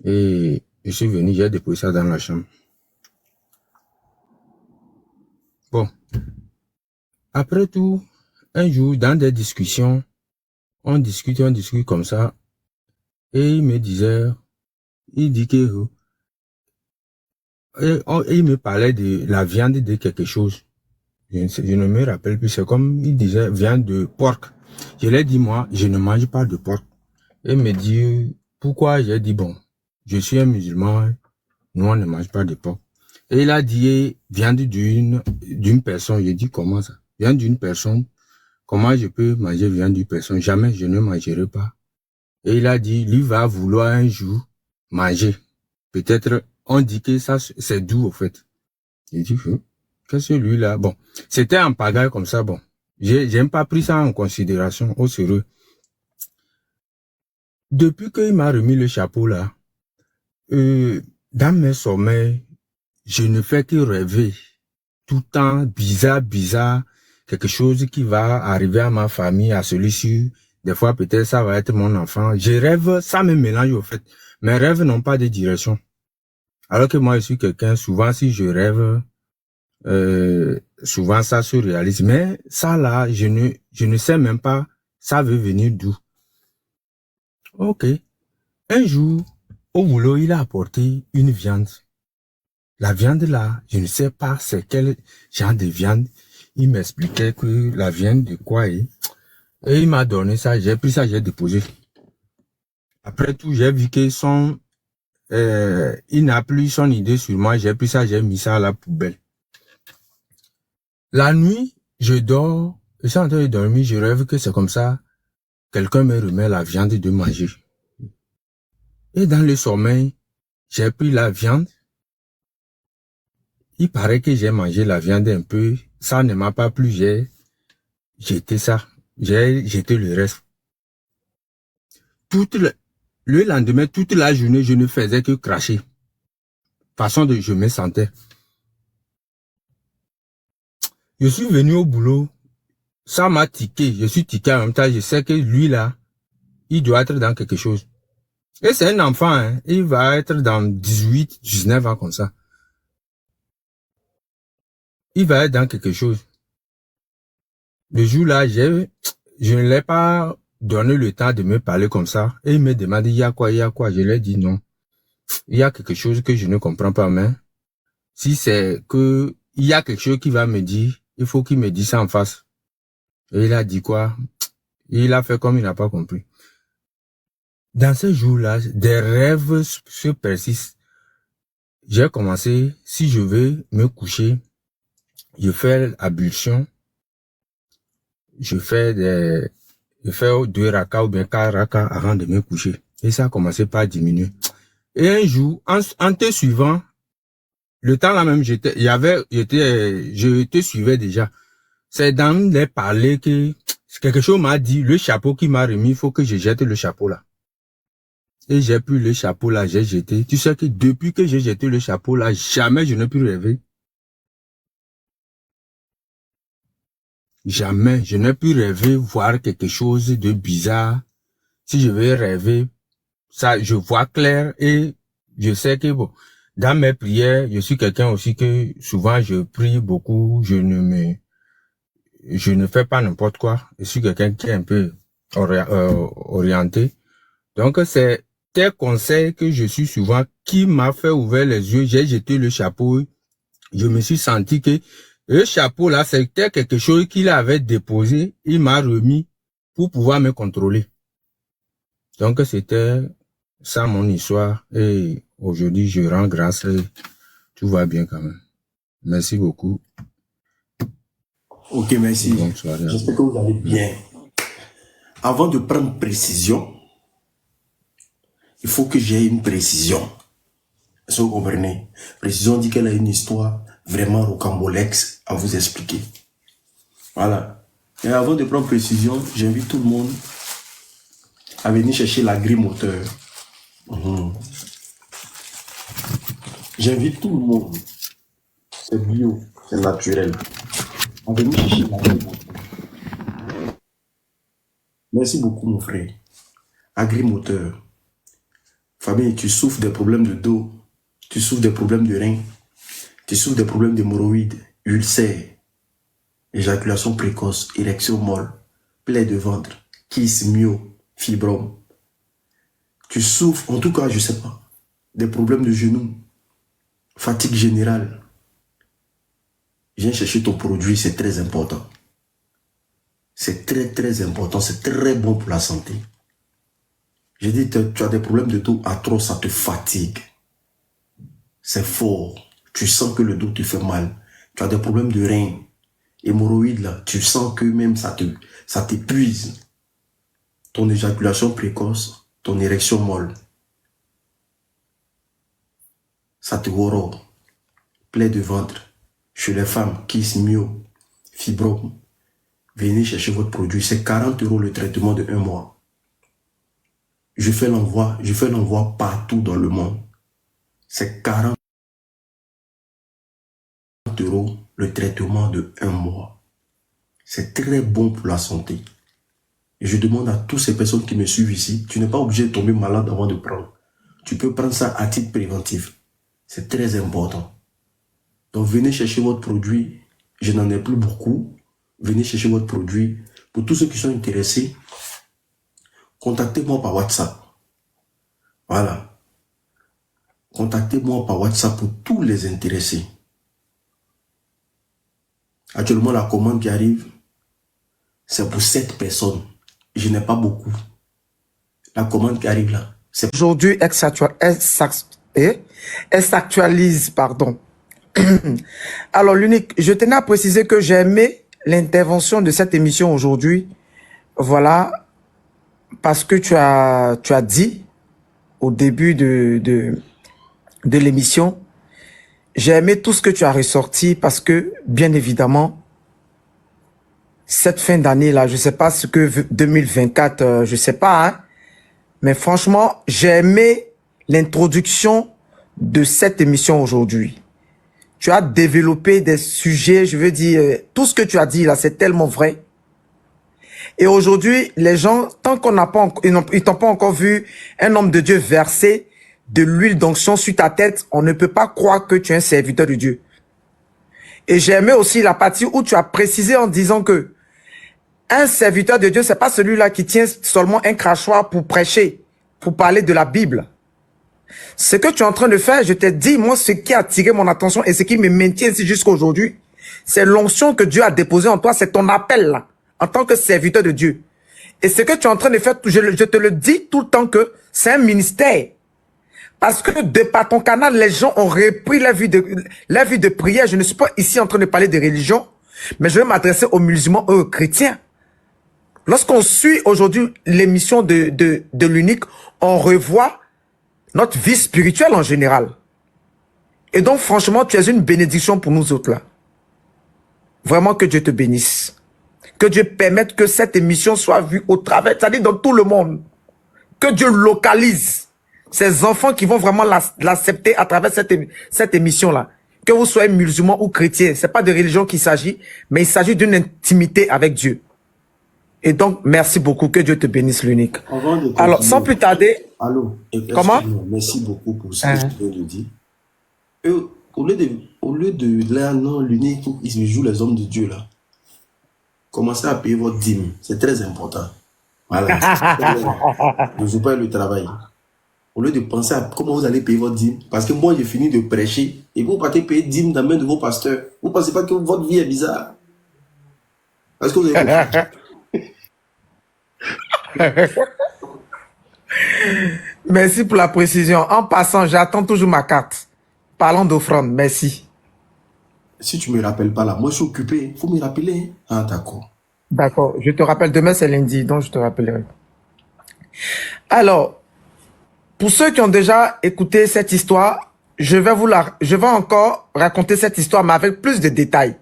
H: et je suis venu, j'ai déposé ça dans la chambre. Bon, après tout, un jour, dans des discussions, on discute comme ça, et il me disait, il dit que, il me parlait de la viande de quelque chose. Je ne me rappelle plus, c'est comme il disait viande de porc. Je lui ai dit, moi, je ne mange pas de porc. Il me dit, pourquoi? J'ai dit, bon, je suis un musulman, nous on ne mange pas de porc. Et il a dit, viande d'une personne. J'ai dit, comment ça? Viande d'une personne. Comment je peux manger viande d'une personne? Jamais je ne mangerai pas. Et il a dit, lui va vouloir un jour manger. Peut-être, on dit que ça, c'est doux, au fait. J'ai dit, qu'est-ce que lui là? Bon, c'était en pagaille comme ça, bon. J'ai même pas pris ça en considération, au sérieux. Depuis qu'il m'a remis le chapeau là, dans mes sommeils, je ne fais que rêver. Tout le temps, bizarre, quelque chose qui va arriver à ma famille, à celui-ci. Des fois, peut-être, ça va être mon enfant. Je rêve, ça me mélange au fait. Mes rêves n'ont pas de direction. Alors que moi, je suis quelqu'un, souvent, si je rêve, souvent, ça se réalise. Mais ça là, je ne sais même pas, ça veut venir d'où. Ok. Un jour, au boulot, il a apporté une viande. La viande là, je ne sais pas c'est quel genre de viande. Il m'expliquait que la viande de quoi est. Et il m'a donné ça, j'ai pris ça, j'ai déposé. Après tout, j'ai vu que il n'a plus son idée sur moi, j'ai pris ça, j'ai mis ça à la poubelle. La nuit, je dors, je suis en train de dormir, je rêve que c'est comme ça, quelqu'un me remet la viande de manger. Et dans le sommeil, j'ai pris la viande. Il paraît que j'ai mangé la viande un peu, ça ne m'a pas plu, j'ai jeté ça, j'ai jeté le reste. Le lendemain, toute la journée, je ne faisais que cracher. Façon de je me sentais. Je suis venu au boulot, ça m'a tiqué, je suis tiqué en même temps, je sais que lui là, il doit être dans quelque chose. Et c'est un enfant, hein, il va être dans 18, 19 ans comme ça. Il va être dans quelque chose. Le jour là, je ne l'ai pas donné le temps de me parler comme ça. Et il me demande, il y a quoi? Je lui ai dit non. Il y a quelque chose que je ne comprends pas, mais si c'est que il y a quelque chose qui va me dire, il faut qu'il me dise ça en face. Et il a dit quoi? Il a fait comme il n'a pas compris. Dans ce jour-là, des rêves se persistent. J'ai commencé, si je veux me coucher, je fais l'ablution, je fais 2 rakas ou bien 4 rakas avant de me coucher. Et ça a commencé par diminuer. Et un jour, en te suivant, le temps là même, je te suivais déjà. C'est dans les parler que quelque chose m'a dit, le chapeau qui m'a remis, il faut que je jette le chapeau là. Et j'ai pris le chapeau là, j'ai jeté. Tu sais que depuis que j'ai jeté le chapeau là, jamais je n'ai pu rêver. Jamais. Je n'ai pu rêver, voir quelque chose de bizarre. Si je vais rêver, ça, je vois clair et je sais que bon, dans mes prières, je suis quelqu'un aussi que souvent je prie beaucoup, je ne fais pas n'importe quoi. Je suis quelqu'un qui est un peu orienté. Donc, c'est tes conseils que je suis souvent qui m'a fait ouvrir les yeux. J'ai jeté le chapeau. Je me suis senti que le chapeau là, c'était quelque chose qu'il avait déposé. Il m'a remis pour pouvoir me contrôler. Donc, c'était ça mon histoire. Et aujourd'hui, je rends grâce et tout va bien quand même. Merci beaucoup.
A: Ok, merci.
H: Bonne soirée.
A: J'espère que vous allez bien. Avant de prendre précision, il faut que j'ai une précision. Est-ce que vous comprenez? Précision dit qu'elle a une histoire vraiment rocambolexe à vous expliquer. Voilà. Et avant de prendre précision, j'invite tout le monde à venir chercher la grille moteur. J'invite tout le monde. C'est bio, c'est naturel. À venir chercher la grille moteur. Merci beaucoup, mon frère. Agrimoteur. Famille, tu souffres des problèmes de dos, tu souffres des problèmes de reins, tu souffres des problèmes d'hémorroïdes, ulcères, éjaculation précoce, érection molle, plaie de ventre, kyste, myo, fibrome. Tu souffres, en tout cas, je ne sais pas, des problèmes de genoux, fatigue générale. Viens chercher ton produit, c'est très important. C'est très important, c'est très bon pour la santé. J'ai dit, tu as des problèmes de dos atroces, ça te fatigue. C'est fort. Tu sens que le dos te fait mal. Tu as des problèmes de reins, hémorroïdes là. Tu sens que même ça t'épuise. Ton éjaculation précoce, ton érection molle. Ça te horrore. Plaie de ventre. Chez les femmes, kyste, myo, fibrome. Venez chercher votre produit. C'est 40 € le traitement de 1 mois. Je fais l'envoi partout dans le monde. C'est 40 € le traitement de 1 mois. C'est très bon pour la santé. Et je demande à toutes ces personnes qui me suivent ici, tu n'es pas obligé de tomber malade avant de prendre. Tu peux prendre ça à titre préventif. C'est très important. Donc venez chercher votre produit. Je n'en ai plus beaucoup. Venez chercher votre produit. Pour tous ceux qui sont intéressés, contactez-moi par WhatsApp. Voilà. Contactez-moi par WhatsApp pour tous les intéressés. Actuellement, la commande qui arrive, c'est pour 7 personnes. Je n'ai pas beaucoup. La commande qui arrive là, c'est...
B: Aujourd'hui, elle s'actualise, pardon. Alors, l'unique, je tenais à préciser que j'ai aimé l'intervention de cette émission aujourd'hui. Voilà, parce que tu as dit au début de l'émission, j'ai aimé tout ce que tu as ressorti parce que, bien évidemment, cette fin d'année-là, je sais pas ce que 2024, je sais pas, hein, mais franchement, j'ai aimé l'introduction de cette émission aujourd'hui. Tu as développé des sujets, je veux dire, tout ce que tu as dit là, c'est tellement vrai. Et aujourd'hui, les gens, tant qu'on n'a pas, ils t'ont pas encore vu un homme de Dieu verser de l'huile d'onction sur ta tête, on ne peut pas croire que tu es un serviteur de Dieu. Et j'ai aimé aussi la partie où tu as précisé en disant que un serviteur de Dieu, c'est pas celui-là qui tient seulement un crachoir pour prêcher, pour parler de la Bible. Ce que tu es en train de faire, je t'ai dit, moi, ce qui a attiré mon attention et ce qui me maintient ici jusqu'à aujourd'hui, c'est l'onction que Dieu a déposée en toi, c'est ton appel là, en tant que serviteur de Dieu. Et ce que tu es en train de faire, je te le dis tout le temps que c'est un ministère. Parce que de par ton canal, les gens ont repris la vie de prière. Je ne suis pas ici en train de parler de religion, mais je vais m'adresser aux musulmans et aux chrétiens. Lorsqu'on suit aujourd'hui l'émission de l'unique, on revoit notre vie spirituelle en général. Et donc, franchement, tu es une bénédiction pour nous autres là. Vraiment que Dieu te bénisse. Que Dieu permette que cette émission soit vue au travers, c'est-à-dire dans tout le monde. Que Dieu localise ces enfants qui vont vraiment l'accepter à travers cette émission-là. que vous soyez musulman ou chrétien, c'est pas de religion qu'il s'agit, mais il s'agit d'une intimité avec Dieu. Et donc, merci beaucoup, que Dieu te bénisse l'unique.
A: Avant de
B: Alors, sans
A: continuer,
B: plus tarder,
A: allô,
B: comment?
A: excuse-moi, merci beaucoup pour ce que je viens de dire. Eux, au lieu de là, non, l'unique, ils jouent les hommes de Dieu, là. Commencez à payer votre dîme, c'est très important. Voilà. Ne jouez pas le travail. Au lieu de penser à comment vous allez payer votre dîme, parce que moi j'ai fini de prêcher et vous partez payer dîme dans la main de vos pasteurs. Vous ne pensez pas que votre vie est bizarre? Est-ce que vous avez compris?
B: Merci pour la précision. En passant, j'attends toujours ma carte. Parlons d'offrande, merci.
A: Si tu ne me rappelles pas là, moi je suis occupé, il faut me rappeler. Ah d'accord.
B: D'accord, je te rappelle, demain c'est lundi, donc je te rappellerai. Alors, pour ceux qui ont déjà écouté cette histoire, je vais encore raconter cette histoire, mais avec plus de détails.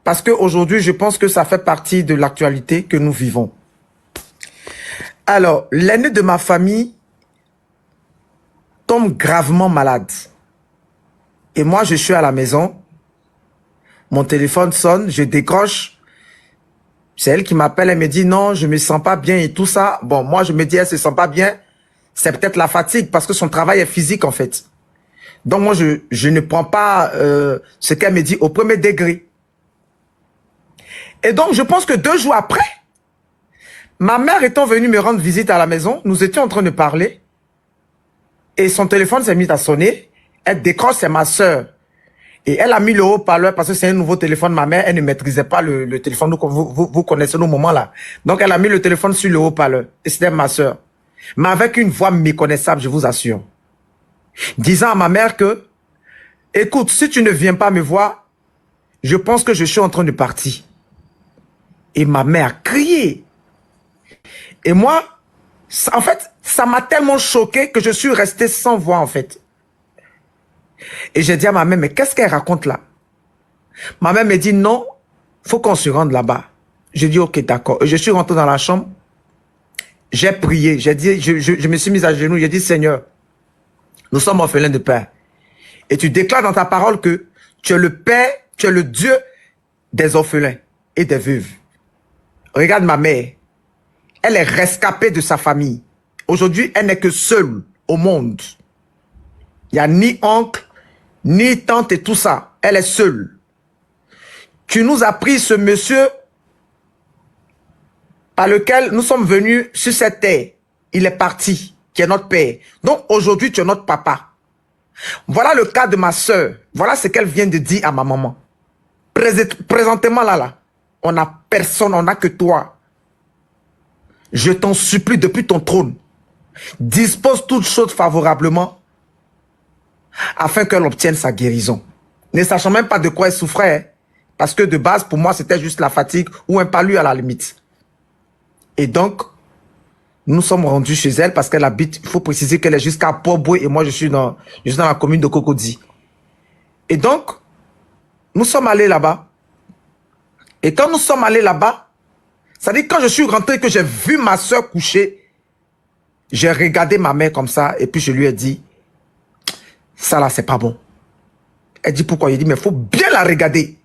B: Parce qu'aujourd'hui, je pense que ça fait partie de l'actualité que nous vivons. Alors, l'aîné de ma famille tombe gravement malade. Et moi, je suis à la maison. Mon téléphone sonne, je décroche. C'est elle qui m'appelle, elle me dit non, je me sens pas bien et tout ça. Bon, moi, je me dis, elle se sent pas bien. C'est peut-être la fatigue parce que son travail est physique, en fait. Donc, moi, je ne prends pas ce qu'elle me dit au premier degré. Et donc, je pense que 2 jours après, ma mère étant venue me rendre visite à la maison, nous étions en train de parler et son téléphone s'est mis à sonner. Elle décroche, c'est ma soeur. Et elle a mis le haut-parleur parce que c'est un nouveau téléphone. Ma mère, elle ne maîtrisait pas le téléphone. Vous connaissez nos moments là. Donc, elle a mis le téléphone sur le haut-parleur. Et c'était ma soeur. Mais avec une voix méconnaissable, je vous assure. Disant à ma mère que, écoute, si tu ne viens pas me voir, je pense que je suis en train de partir. Et ma mère a crié. Et moi, en fait, ça m'a tellement choqué que je suis resté sans voix, en fait. Et j'ai dit à ma mère, mais qu'est-ce qu'elle raconte là? Ma mère me dit, non, faut qu'on se rende là-bas. J'ai dit, ok, d'accord. Et je suis rentré dans la chambre. J'ai prié. J'ai dit, je me suis mis à genoux. J'ai dit, Seigneur, nous sommes orphelins de père. Et tu déclares dans ta parole que tu es le Père, tu es le Dieu des orphelins et des veuves. Regarde ma mère. Elle est rescapée de sa famille. Aujourd'hui, elle n'est que seule au monde. Il n'y a ni oncle, ni tante et tout ça. Elle est seule. Tu nous as pris ce monsieur par lequel nous sommes venus sur cette terre. Il est parti, qui est notre père. Donc aujourd'hui, tu es notre papa. Voilà le cas de ma soeur. Voilà ce qu'elle vient de dire à ma maman. Présentement là, on n'a personne, on n'a que toi. Je t'en supplie depuis ton trône. Dispose toutes choses favorablement afin qu'elle obtienne sa guérison. Ne sachant même pas de quoi elle souffrait. Hein, parce que de base, pour moi, c'était juste la fatigue ou un palu à la limite. Et donc, nous sommes rendus chez elle parce qu'elle habite, il faut préciser qu'elle est jusqu'à Port-Boué et moi, je suis dans la commune de Cocody. Et donc, nous sommes allés là-bas. Et quand nous sommes allés là-bas, c'est-à-dire quand je suis rentré, que j'ai vu ma soeur coucher, j'ai regardé ma mère comme ça et puis je lui ai dit, ça là, c'est pas bon. Elle dit pourquoi? Il dit, mais il faut bien la regarder.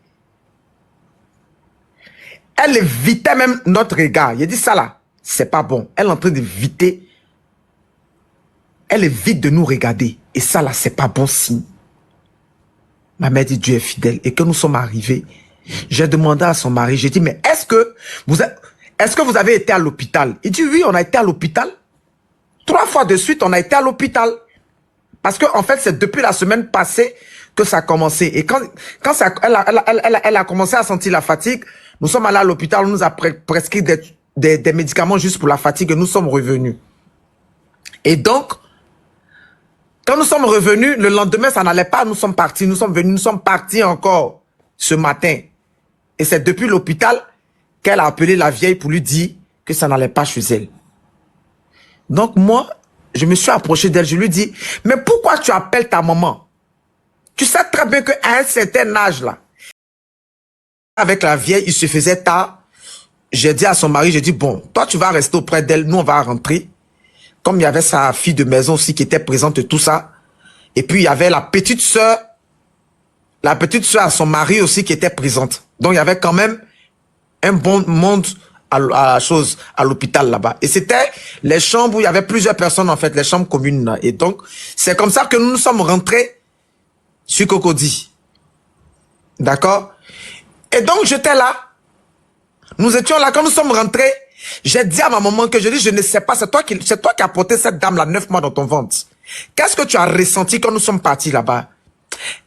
B: Elle évitait même notre regard. Il dit, ça là, c'est pas bon. Elle est en train d'éviter. Elle évite de nous regarder. Et ça là, c'est pas bon signe. Ma mère dit, Dieu est fidèle. Et que nous sommes arrivés, j'ai demandé à son mari, j'ai dit, mais est-ce que vous avez été à l'hôpital? Il dit, oui, on a été à l'hôpital. 3 fois de suite, on a été à l'hôpital. Parce que en fait, c'est depuis la semaine passée que ça a commencé. Et quand elle a commencé à sentir la fatigue, nous sommes allés à l'hôpital, on nous a prescrit des médicaments juste pour la fatigue et nous sommes revenus. Et donc, quand nous sommes revenus, le lendemain, ça n'allait pas, nous sommes partis, nous sommes venus, nous sommes partis encore ce matin. Et c'est depuis l'hôpital qu'elle a appelé la vieille pour lui dire que ça n'allait pas chez elle. Donc moi, je me suis approché d'elle, je lui dis, mais pourquoi tu appelles ta maman? Tu sais très bien qu'à un certain âge là, avec la vieille, il se faisait tard. J'ai dit à son mari, j'ai dit, bon, toi tu vas rester auprès d'elle, nous on va rentrer. Comme il y avait sa fille de maison aussi qui était présente et tout ça. Et puis il y avait la petite sœur la petite soeur a son mari aussi qui était présente. Donc, il y avait quand même un bon monde à l'hôpital là-bas. Et c'était les chambres où il y avait plusieurs personnes, en fait, les chambres communes. Là. Et donc, c'est comme ça que nous sommes rentrés sur Cocody. D'accord? Et donc, j'étais là. Nous étions là. Quand nous sommes rentrés, j'ai dit à ma maman que je ne sais pas, c'est toi qui as porté cette dame-là 9 mois dans ton ventre. Qu'est-ce que tu as ressenti quand nous sommes partis là-bas?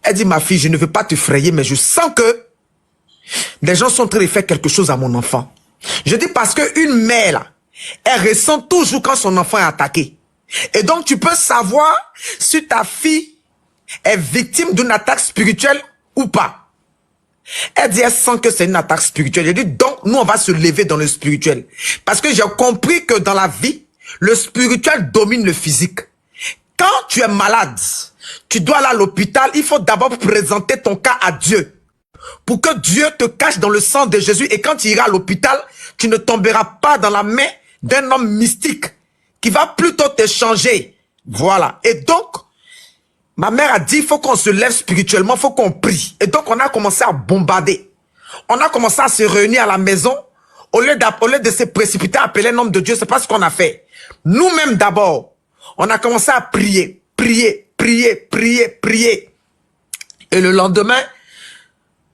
B: Elle dit, ma fille, je ne veux pas te frayer, mais je sens que des gens sont en train de faire quelque chose à mon enfant. Je dis parce qu'une mère, là, elle ressent toujours quand son enfant est attaqué. Et donc, tu peux savoir si ta fille est victime d'une attaque spirituelle ou pas. Elle dit, elle sent que c'est une attaque spirituelle. Je dis, donc, nous, on va se lever dans le spirituel. Parce que j'ai compris que dans la vie, le spirituel domine le physique. Quand tu es malade, tu dois aller à l'hôpital, il faut d'abord présenter ton cas à Dieu. Pour que Dieu te cache dans le sang de Jésus. Et quand tu iras à l'hôpital, tu ne tomberas pas dans la main d'un homme mystique qui va plutôt te changer. Voilà. Et donc, ma mère a dit, il faut qu'on se lève spirituellement, il faut qu'on prie. Et donc, on a commencé à bombarder. On a commencé à se réunir à la maison. Au lieu de se précipiter à appeler un homme de Dieu, c'est pas ce qu'on a fait. Nous-mêmes d'abord, on a commencé à prier, prier, prier, prier, prier. Et le lendemain,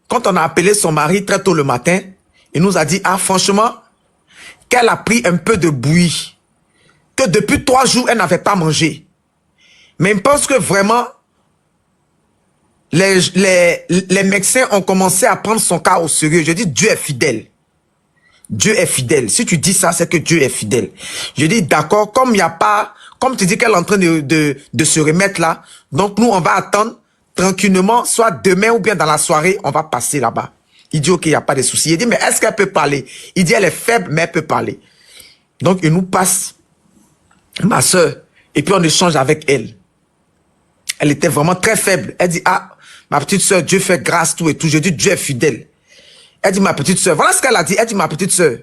B: quand on a appelé son mari très tôt le matin, il nous a dit, ah franchement, qu'elle a pris un peu de bouillie, que depuis 3 jours, elle n'avait pas mangé. Mais je pense que vraiment, les médecins ont commencé à prendre son cas au sérieux. Je dis, Dieu est fidèle. Dieu est fidèle. Si tu dis ça, c'est que Dieu est fidèle. Je dis, d'accord, comme il n'y a pas, comme tu dis qu'elle est en train de se remettre là, donc nous, on va attendre tranquillement, soit demain ou bien dans la soirée, on va passer là-bas. Il dit, ok, il n'y a pas de souci. Il dit, mais est-ce qu'elle peut parler? Il dit, elle est faible, mais elle peut parler. Donc, il nous passe ma soeur, et puis on échange avec elle. Elle était vraiment très faible. Elle dit, ah, ma petite soeur, Dieu fait grâce, tout et tout. Je dis, Dieu est fidèle. Elle dit, ma petite soeur, voilà ce qu'elle a dit. Elle dit, ma petite soeur,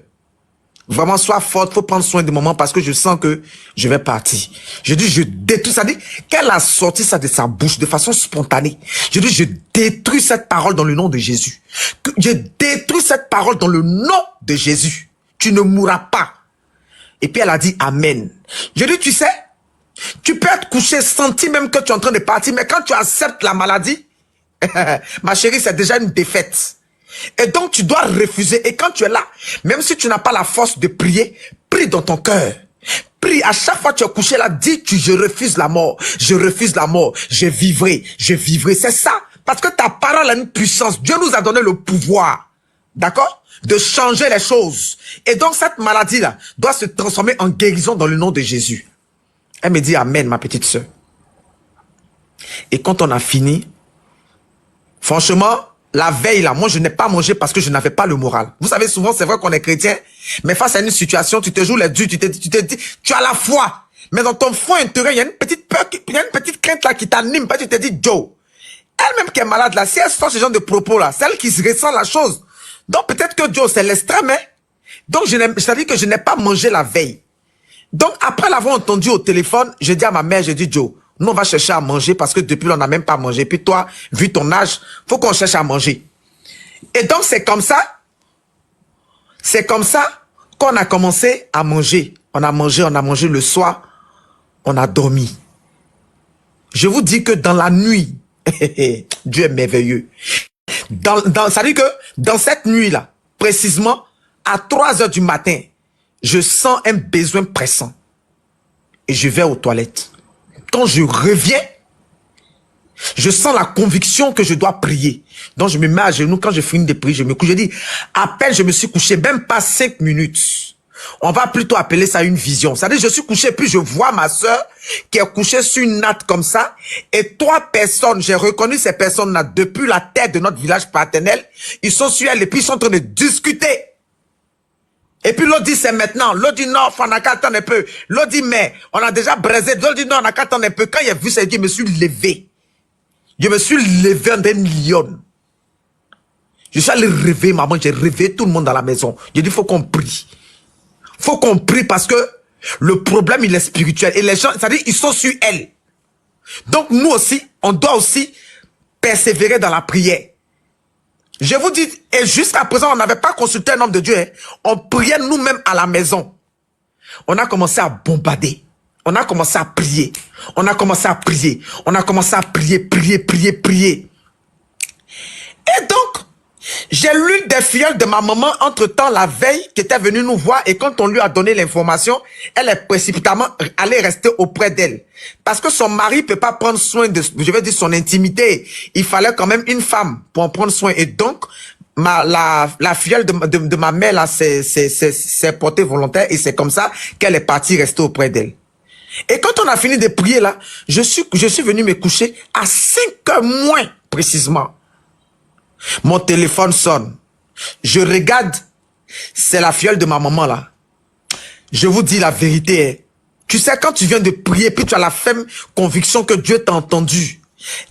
B: vraiment, sois forte, faut prendre soin des moments parce que je sens que je vais partir. Je dis, je détruis ça. Dit qu'elle a sorti ça de sa bouche de façon spontanée. Je dis, je détruis cette parole dans le nom de Jésus. Je détruis cette parole dans le nom de Jésus. Tu ne mourras pas. Et puis elle a dit, amen. Je dis, tu sais, tu peux être couché, sentir même que tu es en train de partir, mais quand tu acceptes la maladie, ma chérie, c'est déjà une défaite. Et donc, tu dois refuser. Et quand tu es là, même si tu n'as pas la force de prier, prie dans ton cœur. Prie. À chaque fois que tu es couché là, dis, je refuse la mort. Je refuse la mort. Je vivrai. Je vivrai. C'est ça. Parce que ta parole a une puissance. Dieu nous a donné le pouvoir. D'accord? De changer les choses. Et donc, cette maladie-là doit se transformer en guérison dans le nom de Jésus. Elle me dit, amen, ma petite soeur. Et quand on a fini, franchement, la veille, là, moi, je n'ai pas mangé parce que je n'avais pas le moral. Vous savez, souvent, c'est vrai qu'on est chrétien, mais face à une situation, tu te joues les durs, tu te dis, tu as la foi. Mais dans ton fond intérieur, il y a une petite peur, il y a une petite crainte là qui t'anime. Tu te dis, Joe, elle-même qui est malade là, si elle sent ce genre de propos là, c'est elle qui ressent la chose. Donc, peut-être que Joe, c'est l'extrême, hein. Donc, c'est-à-dire que je n'ai pas mangé la veille. Donc, après l'avoir entendu au téléphone, je dis à ma mère, je dis, Joe, nous, on va chercher à manger parce que depuis, on n'a même pas mangé. Puis toi, vu ton âge, faut qu'on cherche à manger. Et donc, c'est comme ça qu'on a commencé à manger. On a mangé le soir, on a dormi. Je vous dis que dans la nuit, Dieu est merveilleux. Ça veut dire que dans cette nuit-là, précisément, à 3 heures du matin, je sens un besoin pressant. Et je vais aux toilettes. Quand je reviens, je sens la conviction que je dois prier. Donc je me mets à genoux. Quand je finis de prier, je me couche. Je dis, à peine je me suis couché, même pas 5 minutes. On va plutôt appeler ça une vision. C'est-à-dire, je suis couché, puis je vois ma soeur qui est couchée sur une natte comme ça. Et 3 personnes, j'ai reconnu ces personnes-là depuis la tête de notre village paternel. Ils sont sur elle et puis ils sont en train de discuter. Et puis l'autre dit c'est maintenant. L'autre dit non, on n'a qu'à attendre un peu. L'autre dit mais on a déjà braisé. L'autre dit non, on n'a qu'à attendre un peu. Quand il a vu ça, il dit je me suis levé. Je me suis levé en une lionne. Je suis allé rêver, maman. J'ai rêvé tout le monde dans la maison. J'ai dit faut qu'on prie. Faut qu'on prie parce que le problème il est spirituel. Et les gens, c'est-à-dire ils sont sur elle. Donc nous aussi, on doit aussi persévérer dans la prière. Je vous dis, et jusqu'à présent, on n'avait pas consulté un homme de Dieu. Hein. On priait nous-mêmes à la maison. On a commencé à bombarder. On a commencé à prier. On a commencé à prier. On a commencé à prier, prier, prier, prier. Et donc, j'ai l'une des filles de ma maman, entre-temps, la veille, qui était venue nous voir, et quand on lui a donné l'information, elle est précipitamment allée rester auprès d'elle. Parce que son mari peut pas prendre soin de, je vais dire, son intimité. Il fallait quand même une femme pour en prendre soin. Et donc, la filleule de ma mère, là, s'est portée volontaire, et c'est comme ça qu'elle est partie rester auprès d'elle. Et quand on a fini de prier, là, je suis venu me coucher à 5 heures moins, précisément. Mon téléphone sonne. Je regarde. C'est la filleule de ma maman là. Je vous dis la vérité. Hein. Tu sais, quand tu viens de prier, puis tu as la ferme conviction que Dieu t'a entendu.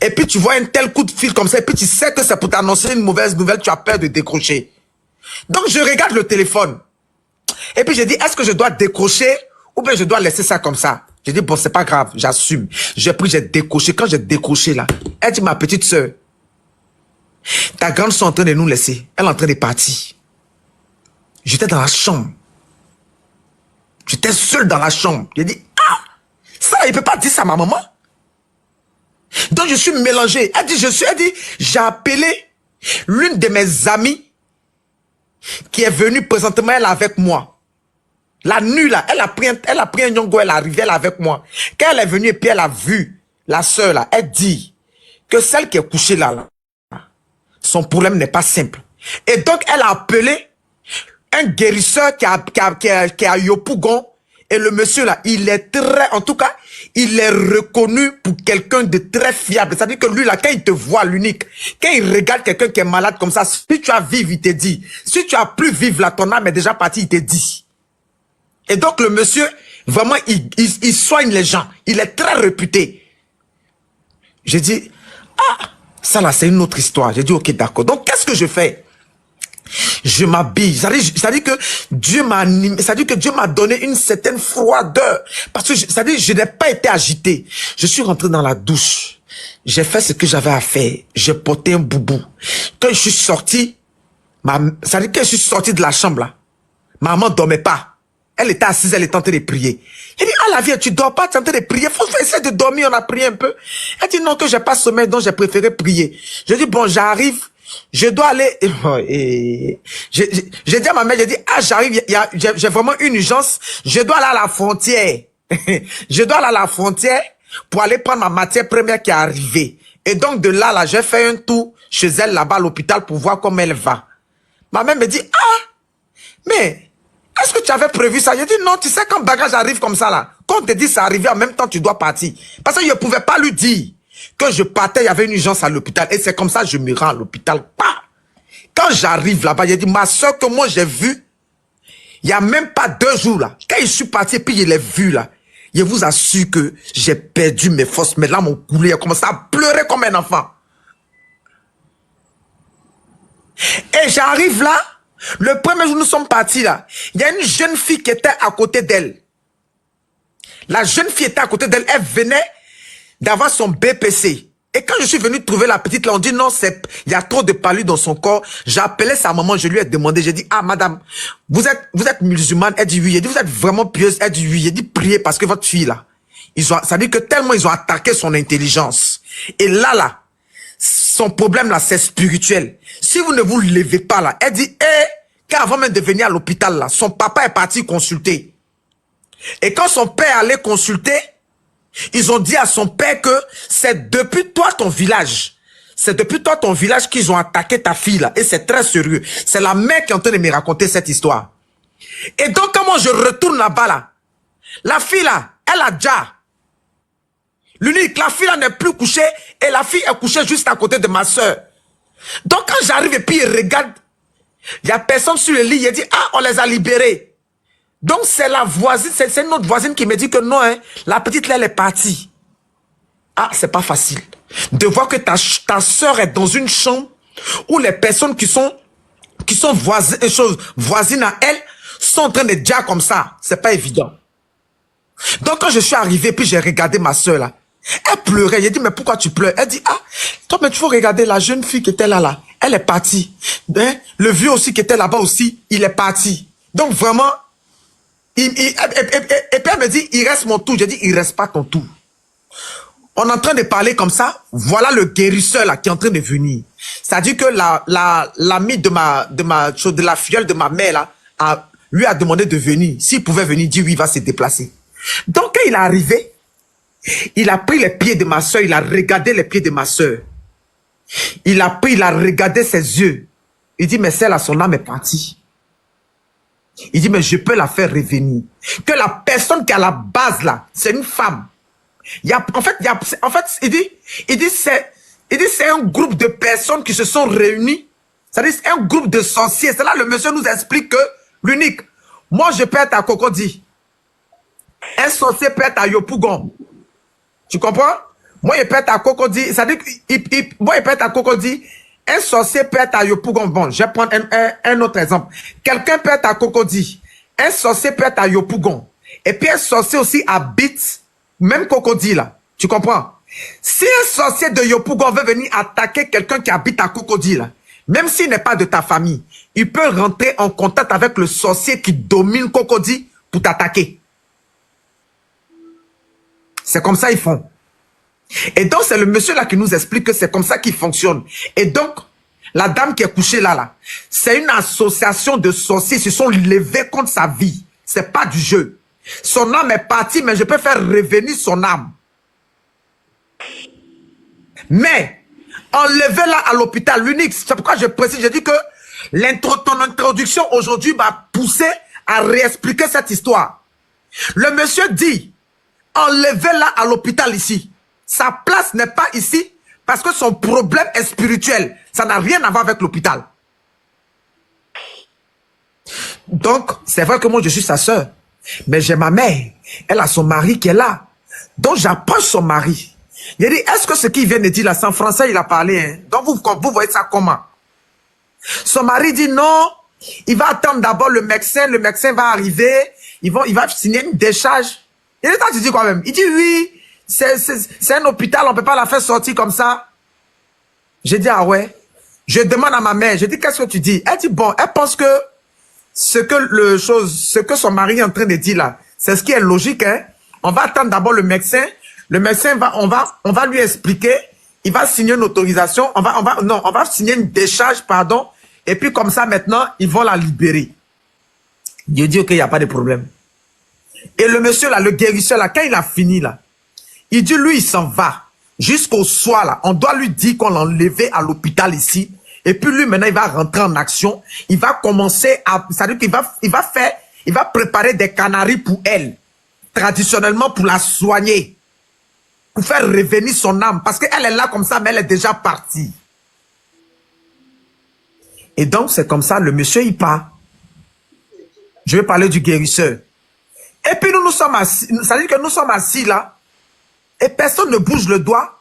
B: Et puis tu vois un tel coup de fil comme ça, et puis tu sais que c'est pour t'annoncer une mauvaise nouvelle, tu as peur de décrocher. Donc je regarde le téléphone. Et puis je dis, est-ce que je dois décrocher ou bien je dois laisser ça comme ça? Je dis, bon, c'est pas grave, j'assume. J'ai pris, j'ai décroché. Quand j'ai décroché là, elle dit, ma petite sœur, ta grande soeur est en train de nous laisser. Elle est en train de partir. J'étais dans la chambre. J'étais seul dans la chambre. J'ai dit, ah, ça, il ne peut pas dire ça à ma maman. Donc, je suis mélangé. Elle dit, j'ai appelé l'une de mes amies qui est venue présentement, elle est avec moi. La nuit, là, elle a pris un yongo, elle est arrivée, elle est avec moi. Quand elle est venue et puis elle a vu la soeur, là, elle dit que celle qui est couchée là, son problème n'est pas simple. Et donc, elle a appelé un guérisseur qui est à Yopougon. Et le monsieur là, il est très, en tout cas, il est reconnu pour quelqu'un de très fiable. C'est-à-dire que lui là, quand il te voit l'unique, quand il regarde quelqu'un qui est malade comme ça, si tu as vivre, il te dit. Si tu as plus vivre là, ton âme est déjà partie, il te dit. Et donc, le monsieur, vraiment, il soigne les gens. Il est très réputé. J'ai dit, ah, ça là, c'est une autre histoire. J'ai dit, ok, d'accord. Donc, qu'est-ce que je fais? Je m'habille. C'est-à-dire que Dieu m'a animé. C'est-à-dire que Dieu m'a donné une certaine froideur. Parce que, c'est-à-dire, je n'ai pas été agité. Je suis rentré dans la douche. J'ai fait ce que j'avais à faire. J'ai porté un boubou. Quand je suis sorti, c'est-à-dire que je suis sorti de la chambre là, maman dormait pas. Elle était assise, elle était en train de prier. Elle dit, ah la vie, tu dors pas, tu es en train de prier. Faut essayer de dormir, on a prié un peu. Elle dit, non, que j'ai pas sommeil, donc j'ai préféré prier. Je dis, bon, j'arrive, je dois aller. J'ai dit à ma mère, j'ai dit, ah, j'arrive, j'ai vraiment une urgence, je dois aller à la frontière. Je dois aller à la frontière pour aller prendre ma matière première qui est arrivée. Et donc, de là, j'ai fait un tour chez elle, là-bas, à l'hôpital, pour voir comment elle va. Ma mère me dit, ah, mais est-ce que tu avais prévu ça? J'ai dit non, tu sais quand bagage arrive comme ça là, quand on te dit ça arrivait en même temps tu dois partir. Parce que je ne pouvais pas lui dire que je partais, il y avait une urgence à l'hôpital. Et c'est comme ça que je me rends à l'hôpital. Quand j'arrive là-bas, j'ai dit, ma soeur que moi j'ai vue, il n'y a même pas 2 jours là. Quand je suis parti et puis je l'ai vue là, je vous assure que j'ai perdu mes forces. Mes larmes ont coulé, j'ai commencé à pleurer comme un enfant. Et j'arrive là, le premier jour nous sommes partis là, il y a une jeune fille qui était à côté d'elle. La jeune fille était à côté d'elle, elle venait d'avoir son BPC. Et quand je suis venu trouver la petite là, on dit non, il y a trop de palu dans son corps. J'ai appelé sa maman, je lui ai demandé, j'ai dit, ah madame, vous êtes musulmane? Elle dit oui. J'ai dit, vous êtes vraiment pieuse? Elle dit oui. J'ai dit, priez parce que votre fille là, ça dit que tellement ils ont attaqué son intelligence. Et là, son problème là, c'est spirituel. Si vous ne vous levez pas là, elle dit, qu'avant même de venir à l'hôpital là, son papa est parti consulter. Et quand son père allait consulter, ils ont dit à son père que c'est depuis toi ton village. C'est depuis toi ton village qu'ils ont attaqué ta fille là. Et c'est très sérieux. C'est la mère qui est en train de me raconter cette histoire. Et donc quand moi je retourne là-bas là, la fille là, elle a déjà. L'unique, la fille là n'est plus couchée et la fille est couchée juste à côté de ma soeur. Donc quand j'arrive et puis il regarde, il n'y a personne sur le lit, il dit, ah, on les a libérés. Donc c'est la voisine, c'est notre voisine qui me dit que non, hein, la petite là, elle est partie. Ah, c'est pas facile. De voir que ta soeur est dans une chambre où les personnes qui sont voisines à elle sont en train de dire comme ça. C'est pas évident. Donc quand je suis arrivé, puis j'ai regardé ma soeur là, Elle pleurait. J'ai dit, mais pourquoi tu pleures? Elle dit, ah, toi, mais tu faut regarder la jeune fille qui était là. Elle est partie. Hein? Le vieux aussi qui était là-bas aussi, il est parti. Donc vraiment, et puis elle me dit, il reste mon tour. J'ai dit, il reste pas ton tour. On est en train de parler comme ça. Voilà le guérisseur là qui est en train de venir. C'est-à-dire que l'ami de la filleule de ma mère là, lui a demandé de venir. S'il pouvait venir, dit oui, il va se déplacer. Donc quand il est arrivé, il a pris les pieds de ma soeur, il a regardé les pieds de ma soeur. Il a regardé ses yeux. Il dit, mais celle-là, son âme est partie. Il dit, mais je peux la faire revenir. Que la personne qui est à la base là, c'est une femme. En fait, il dit, c'est un groupe de personnes qui se sont réunies. C'est-à-dire, c'est un groupe de sorciers. C'est là, le monsieur nous explique que l'unique. Moi, je peux être à Cocody. Un sorcier peut être à Yopougon. Tu comprends? Moi, il peut être à Cocody. C'est-à-dire, moi, il peut être à Cocody. Un sorcier peut être à Yopougon. Bon, je vais prendre un autre exemple. Quelqu'un peut être à Cocody. Un sorcier peut être à Yopougon. Et puis, un sorcier aussi habite, même Cocody, là. Tu comprends? Si un sorcier de Yopougon veut venir attaquer quelqu'un qui habite à Cocody, là, même s'il n'est pas de ta famille, il peut rentrer en contact avec le sorcier qui domine Cocody pour t'attaquer. C'est comme ça ils font. Et donc, c'est le monsieur là qui nous explique que c'est comme ça qu'il fonctionne. Et donc, la dame qui est couchée là, c'est une association de sorciers. Ils se sont levés contre sa vie. C'est pas du jeu. Son âme est partie, mais je peux faire revenir son âme. Mais, enlevez-la à l'hôpital, l'unique. C'est pourquoi je précise, je dis que ton introduction aujourd'hui m'a poussé à réexpliquer cette histoire. Le monsieur dit, enlevez-la à l'hôpital ici. Sa place n'est pas ici parce que son problème est spirituel. Ça n'a rien à voir avec l'hôpital. Donc, c'est vrai que moi, je suis sa sœur. Mais j'ai ma mère. Elle a son mari qui est là. Donc, j'approche son mari. Il a dit, est-ce que ce qu'il vient de dire là, c'est en français, il a parlé. Hein? Donc, vous voyez ça comment? Son mari dit non. Il va attendre d'abord le médecin. Le médecin va arriver. Il va signer une décharge. Et là, tu dis quoi même? Il dit oui. C'est un hôpital, on ne peut pas la faire sortir comme ça. J'ai dit, ah ouais. Je demande à ma mère, je dis, qu'est-ce que tu dis? Elle dit, bon, elle pense que ce que son mari est en train de dire là, c'est ce qui est logique. Hein? On va attendre d'abord le médecin. Le médecin, on va lui expliquer. Il va signer une autorisation. On va signer une décharge, pardon. Et puis comme ça, maintenant, ils vont la libérer. Je dis, ok, il n'y a pas de problème. Et le monsieur là, le guérisseur là, quand il a fini là, il dit, lui, il s'en va. Jusqu'au soir, là, on doit lui dire qu'on l'a enlevé à l'hôpital ici. Et puis lui, maintenant, il va rentrer en action. Il va commencer à... C'est-à-dire qu'il il va préparer des canaris pour elle. Traditionnellement, pour la soigner. Pour faire revenir son âme. Parce qu'elle est là comme ça, mais elle est déjà partie. Et donc, c'est comme ça, le monsieur, il part. Je vais parler du guérisseur. Et puis, nous sommes assis. C'est-à-dire que nous sommes assis là. Et personne ne bouge le doigt.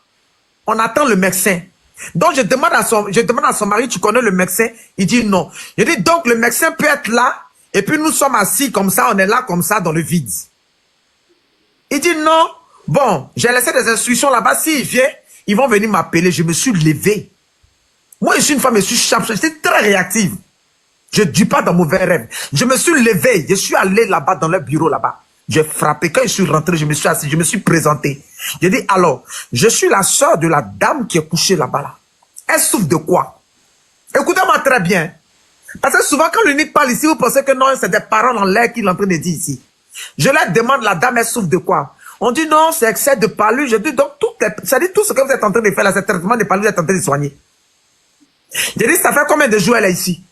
B: On attend le médecin. Donc, je demande à son mari, tu connais le médecin? Il dit non. Je dis, donc, le médecin peut être là. Et puis, nous sommes assis comme ça. On est là comme ça dans le vide. Il dit non. Bon, j'ai laissé des instructions là-bas. S'il vient, ils vont venir m'appeler. Je me suis levé. Moi, je suis une femme, je suis sharp. Je suis très réactive. Je ne dis pas dans mauvais rêve. Je me suis levé. Je suis allé là-bas dans leur bureau là-bas. J'ai frappé. Quand je suis rentré, je me suis assis, je me suis présenté. J'ai dit, alors, je suis la soeur de la dame qui est couchée là-bas. Là. Elle souffre de quoi? Écoutez-moi très bien. Parce que souvent, quand l'unique parle ici, vous pensez que non, c'est des paroles en l'air qu'il est en train de dire ici. Je leur demande, la dame, elle souffre de quoi? On dit non, c'est excès de palu. Je dis, donc, ça dit tout ce que vous êtes en train de faire là, c'est traitement de palu, vous êtes en train de soigner. J'ai dit, ça fait combien de jours elle est ici?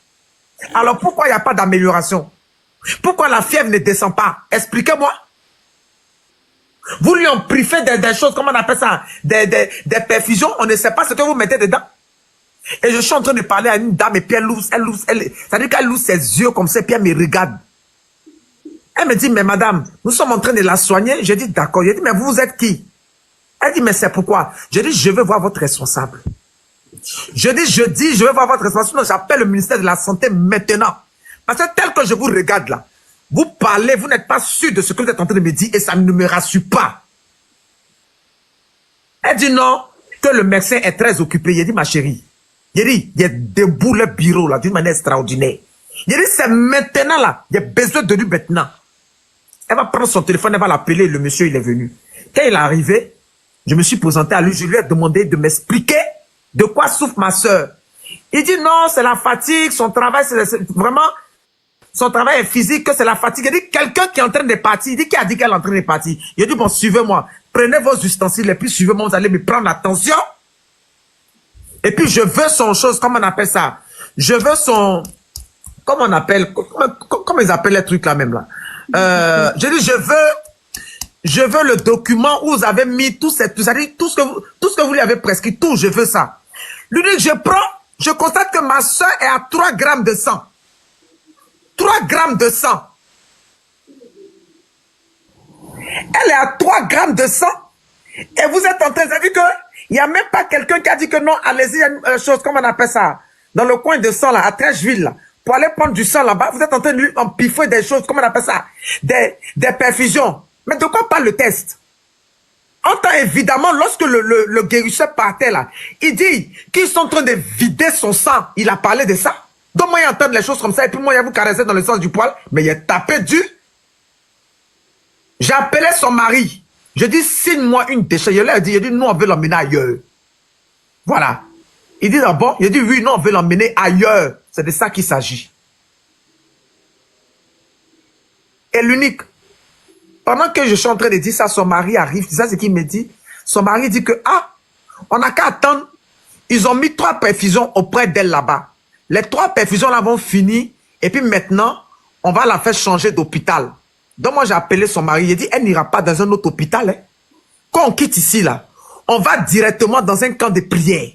B: Alors, pourquoi il n'y a pas d'amélioration? Pourquoi la fièvre ne descend pas? Expliquez-moi. Vous lui en privé des choses, comment on appelle ça? Des perfusions, on ne sait pas ce que vous mettez dedans. Et je suis en train de parler à une dame et puis c'est-à-dire qu'elle loue ses yeux comme ça et puis elle me regarde. Elle me dit, mais madame, nous sommes en train de la soigner. Je dis, d'accord. Je dis, mais vous êtes qui? Elle dit, mais c'est pourquoi? Je dis, je veux voir votre responsable. Je veux voir votre responsable. J'appelle le ministère de la Santé maintenant. Parce que tel que je vous regarde là, vous parlez, vous n'êtes pas sûr de ce que vous êtes en train de me dire et ça ne me rassure pas. Elle dit non, que le médecin est très occupé. Il dit, ma chérie, il y a debout le bureau là, d'une manière extraordinaire. Il dit, c'est maintenant là, il y a besoin de lui maintenant. Elle va prendre son téléphone, elle va l'appeler, le monsieur, il est venu. Quand il est arrivé, je me suis présenté à lui, je lui ai demandé de m'expliquer de quoi souffre ma soeur. Il dit non, c'est la fatigue, son travail, c'est vraiment, son travail est physique, que c'est la fatigue. Il dit, quelqu'un qui est en train de partir, il dit, qui a dit qu'elle est en train de partir? Il dit, bon, suivez-moi, prenez vos ustensiles et puis suivez-moi, vous allez me prendre attention. Et puis je veux son chose, comment on appelle ça? Je veux son, comment on appelle, comment ils appellent les trucs là même là? Je dis, je veux le document où vous avez mis tout ce que vous lui avez prescrit, tout, je veux ça. Lui dit, je constate que ma soeur est à 3 grammes de sang. 3 grammes de sang. Elle est à 3 grammes de sang. Et vous êtes en train de dire que il n'y a même pas quelqu'un qui a dit que non, allez-y, il y a une chose, comment on appelle ça? Dans le coin de sang là, à Trècheville là. Pour aller prendre du sang là-bas, vous êtes en train de lui empiffrer des choses, comment on appelle ça? Des perfusions. Mais de quoi parle le test? En temps évidemment, lorsque le guérisseur partait là, il dit qu'ils sont en train de vider son sang. Il a parlé de ça. Donc moi, il entend les choses comme ça, et puis moi, il a vous caresser dans le sens du poil, mais il a tapé dur. J'ai appelé son mari. Je dis, signe-moi une déchet. Il a dit, nous, on veut l'emmener ailleurs. Voilà. Il dit d'abord, il dit, oui, non, on veut l'emmener ailleurs. C'est de ça qu'il s'agit. Et l'unique, pendant que je suis en train de dire ça, son mari arrive. C'est ça ce qu'il me dit. Son mari dit que, on n'a qu'à attendre. Ils ont mis 3 perfusions auprès d'elle là-bas. Les 3 perfusions là vont finir. Et puis maintenant, on va la faire changer d'hôpital. Donc moi, j'ai appelé son mari. Il dit, elle n'ira pas dans un autre hôpital. Hein. Quand on quitte ici, là, on va directement dans un camp de prière.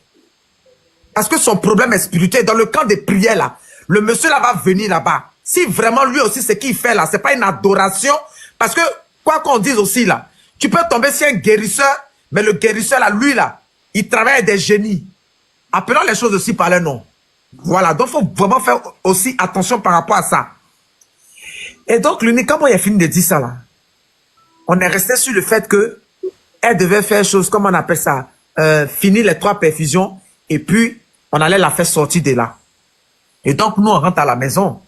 B: Parce que son problème est spirituel. Dans le camp de prière, là, le monsieur là va venir là-bas. Si vraiment lui aussi, ce qu'il fait là, c'est pas une adoration. Parce que, quoi qu'on dise aussi là, tu peux tomber sur un guérisseur, mais le guérisseur là, lui là, il travaille avec des génies. Appelons les choses aussi par leur nom. Voilà, donc il faut vraiment faire aussi attention par rapport à ça. Et donc, l'unique, quand il a fini de dire ça là, on est resté sur le fait que elle devait faire chose, comment on appelle ça, finir les 3 perfusions, et puis on allait la faire sortir de là. Et donc, nous, on rentre à la maison.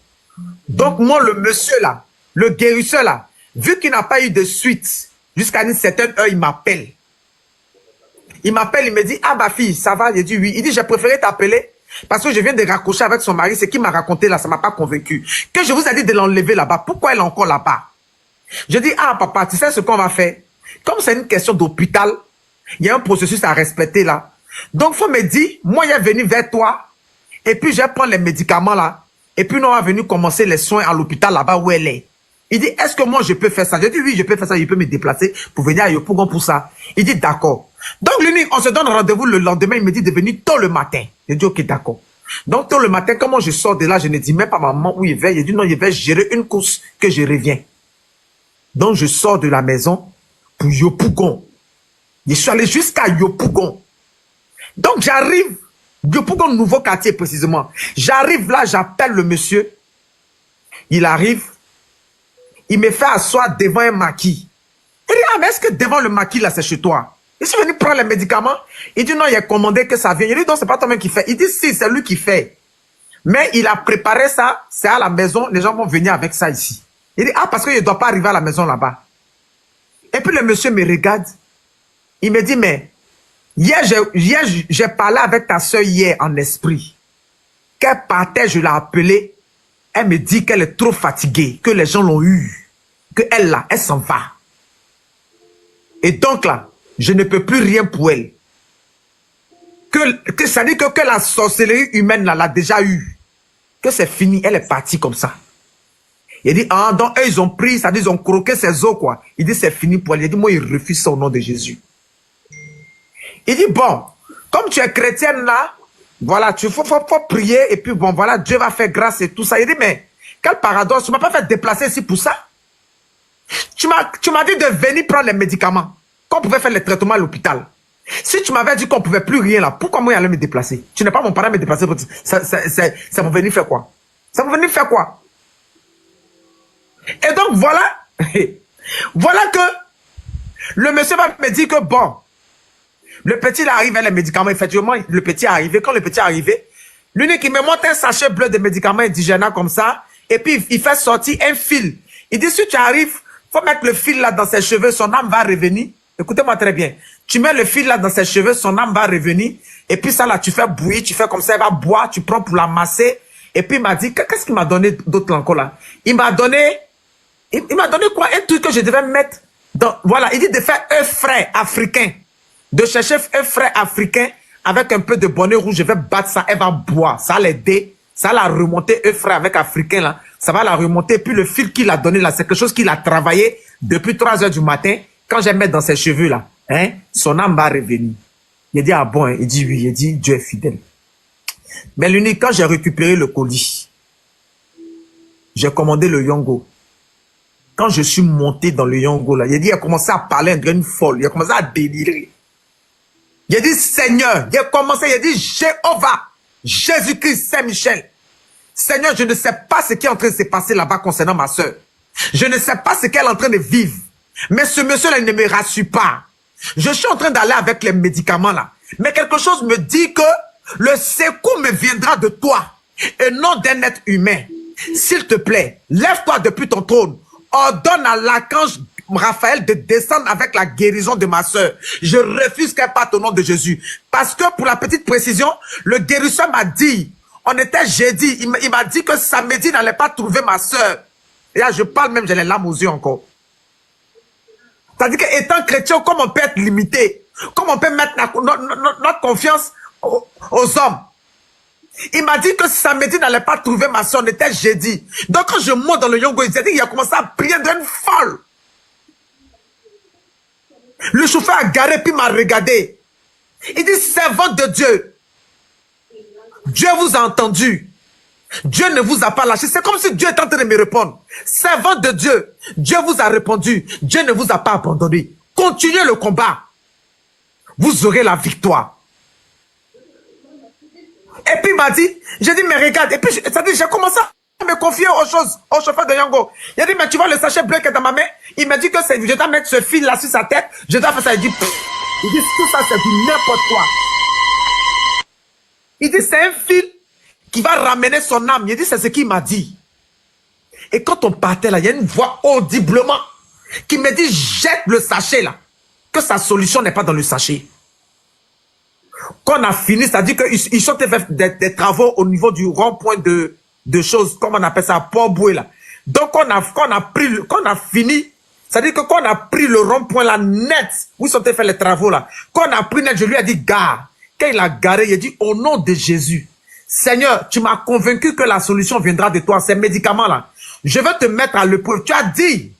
B: Donc, moi, le monsieur là, le guérisseur là, vu qu'il n'a pas eu de suite, jusqu'à une certaine heure, il m'appelle. Il m'appelle, il me dit, ah, ma fille, ça va? J'ai dit oui. Il dit, j'ai préféré t'appeler parce que je viens de raccrocher avec son mari. Ce qu'il m'a raconté là, ça m'a pas convaincu. Que je vous ai dit de l'enlever là-bas. Pourquoi elle est encore là-bas? Je dis, ah, papa, tu sais ce qu'on va faire? Comme c'est une question d'hôpital, il y a un processus à respecter là. Donc, faut me dire, moi, je vais venir vers toi et puis je vais prendre les médicaments là. Et puis, nous, on va venir commencer les soins à l'hôpital là-bas où elle est. Il dit, est-ce que moi, je peux faire ça? Je dis, oui, je peux faire ça. Je peux me déplacer pour venir à Yopougon pour ça. Il dit, d'accord. Donc, l'unique, on se donne rendez-vous le lendemain. Il me dit de venir tôt le matin. Je dis, ok, d'accord. Donc, tôt le matin, comment je sors de là, je ne dis même pas à maman où il va. Il dit, non, il va gérer une course que je reviens. Donc, je sors de la maison pour Yopougon. Je suis allé jusqu'à Yopougon. Donc, j'arrive, Yopougon, nouveau quartier précisément. J'arrive là, j'appelle le monsieur. Il arrive. Il me fait asseoir devant un maquis. Il dit, ah, mais est-ce que devant le maquis, là, c'est chez toi? Je suis venu prendre les médicaments. Il dit, non, il a commandé que ça vient. Il dit, non, c'est pas toi-même qui fait. Il dit, si, c'est lui qui fait. Mais il a préparé ça, c'est à la maison, les gens vont venir avec ça ici. Il dit, ah, parce qu'il ne doit pas arriver à la maison là-bas. Et puis le monsieur me regarde. Il me dit, mais, hier, j'ai parlé avec ta soeur hier en esprit. Qu'elle partait, je l'ai appelée. Elle me dit qu'elle est trop fatiguée, que les gens l'ont eu. Que elle là, elle s'en va. Et donc là, je ne peux plus rien pour elle. Que ça dit que la sorcellerie humaine là, l'a déjà eu. Que c'est fini, elle est partie comme ça. Il dit, ah, donc eux, ils ont pris, ça dit, ils ont croqué ses os, quoi. Il dit, c'est fini pour elle. Il dit, moi, il refuse ça au nom de Jésus. Il dit, bon, comme tu es chrétienne là, voilà, il faut prier, et puis bon, voilà, Dieu va faire grâce et tout ça. Il dit, mais, quel paradoxe, tu ne m'as pas fait déplacer ici pour ça? Tu m'as dit de venir prendre les médicaments, qu'on pouvait faire les traitements à l'hôpital. Si tu m'avais dit qu'on ne pouvait plus rien là, pourquoi moi, il allait me déplacer? Tu n'es pas mon parent me déplacer, ça va venir faire quoi? Ça va venir faire quoi? Et donc, voilà, voilà que le monsieur va me dire que bon, Le petit, il arrive avec les médicaments. Effectivement, le petit est arrivé. Quand le petit est arrivé, l'unique, il me montre un sachet bleu de médicaments indigènes comme ça. Et puis, il fait sortir un fil. Il dit, si tu arrives, faut mettre le fil là dans ses cheveux, son âme va revenir. Écoutez-moi très bien. Tu mets le fil là dans ses cheveux, son âme va revenir. Et puis ça là, tu fais bouillir, tu fais comme ça, elle va boire, tu prends pour la masser. Et puis il m'a dit, qu'est-ce qu'il m'a donné d'autre encore là? Il m'a donné quoi? Un truc que je devais mettre dans, voilà, il dit de faire un frais africain. De chercher un frais africain avec un peu de bonnet rouge, je vais battre ça, elle va boire. Ça va l'aider, ça va la remonter, un frais avec africain là. Ça va la remonter. Puis le fil qu'il a donné là, c'est quelque chose qu'il a travaillé depuis 3 heures du matin. Quand je vais mettre dans ses cheveux là, hein, son âme va revenir. Il dit, ah bon, hein? Il dit oui, il dit, Dieu est fidèle. Mais l'unique, quand j'ai récupéré le colis, j'ai commandé le Yongo. Quand je suis monté dans le Yongo là, il dit, il a commencé à parler une folle, il a commencé à délirer. Il a dit, Seigneur, il a commencé, il a dit, Jéhovah, Jésus-Christ, Saint-Michel. Seigneur, je ne sais pas ce qui est en train de se passer là-bas concernant ma soeur. Je ne sais pas ce qu'elle est en train de vivre. Mais ce monsieur-là, il ne me rassure pas. Je suis en train d'aller avec les médicaments là. Mais quelque chose me dit que le secours me viendra de toi et non d'un être humain. S'il te plaît, lève-toi depuis ton trône. Ordonne à l'archange Raphaël de descendre avec la guérison de ma soeur. Je refuse qu'elle parte au nom de Jésus. Parce que pour la petite précision, le guérisseur m'a dit, on était jeudi, il m'a dit que samedi il n'allait pas trouver ma soeur. Et là, je parle même, j'ai les larmes aux yeux encore. C'est-à-dire qu'étant chrétien, comme on peut être limité, comme on peut mettre notre confiance aux hommes. Il m'a dit que samedi n'allait pas trouver ma soeur, on était jeudi. Donc quand je monte dans le Yongo, il a commencé à prier d'une folle. Le chauffeur a garé puis m'a regardé. Il dit, servant de Dieu, Dieu vous a entendu. Dieu ne vous a pas lâché. C'est comme si Dieu était en train de me répondre. Servant de Dieu, Dieu vous a répondu. Dieu ne vous a pas abandonné. Continuez le combat. Vous aurez la victoire. Et puis il m'a dit, j'ai dit, mais regarde. Et puis j'ai commencé à me confier aux choses, au chauffeur de Yango. Il a dit, mais tu vois le sachet bleu qui est dans ma main. Il m'a dit que je dois mettre ce fil là sur sa tête. Je dois faire ça. Il dit, tout ça c'est du n'importe quoi. Il dit, c'est un fil qui va ramener son âme. Il dit, c'est ce qu'il m'a dit. Et quand on partait là, il y a une voix audiblement qui me dit, jette le sachet là. Que sa solution n'est pas dans le sachet. Quand on a fini, c'est-à-dire qu'ils sont fait des travaux au niveau du rond-point de choses, comme on appelle ça, Port-Boué là. Donc quand on a fini, c'est-à-dire que quand on a pris le rond-point là net, où ils sont fait les travaux là, quand on a pris net, je lui ai dit, gare. Quand il a garé, il a dit, au nom de Jésus, Seigneur, tu m'as convaincu que la solution viendra de toi, ces médicaments-là. Je vais te mettre à l'épreuve. Tu as dit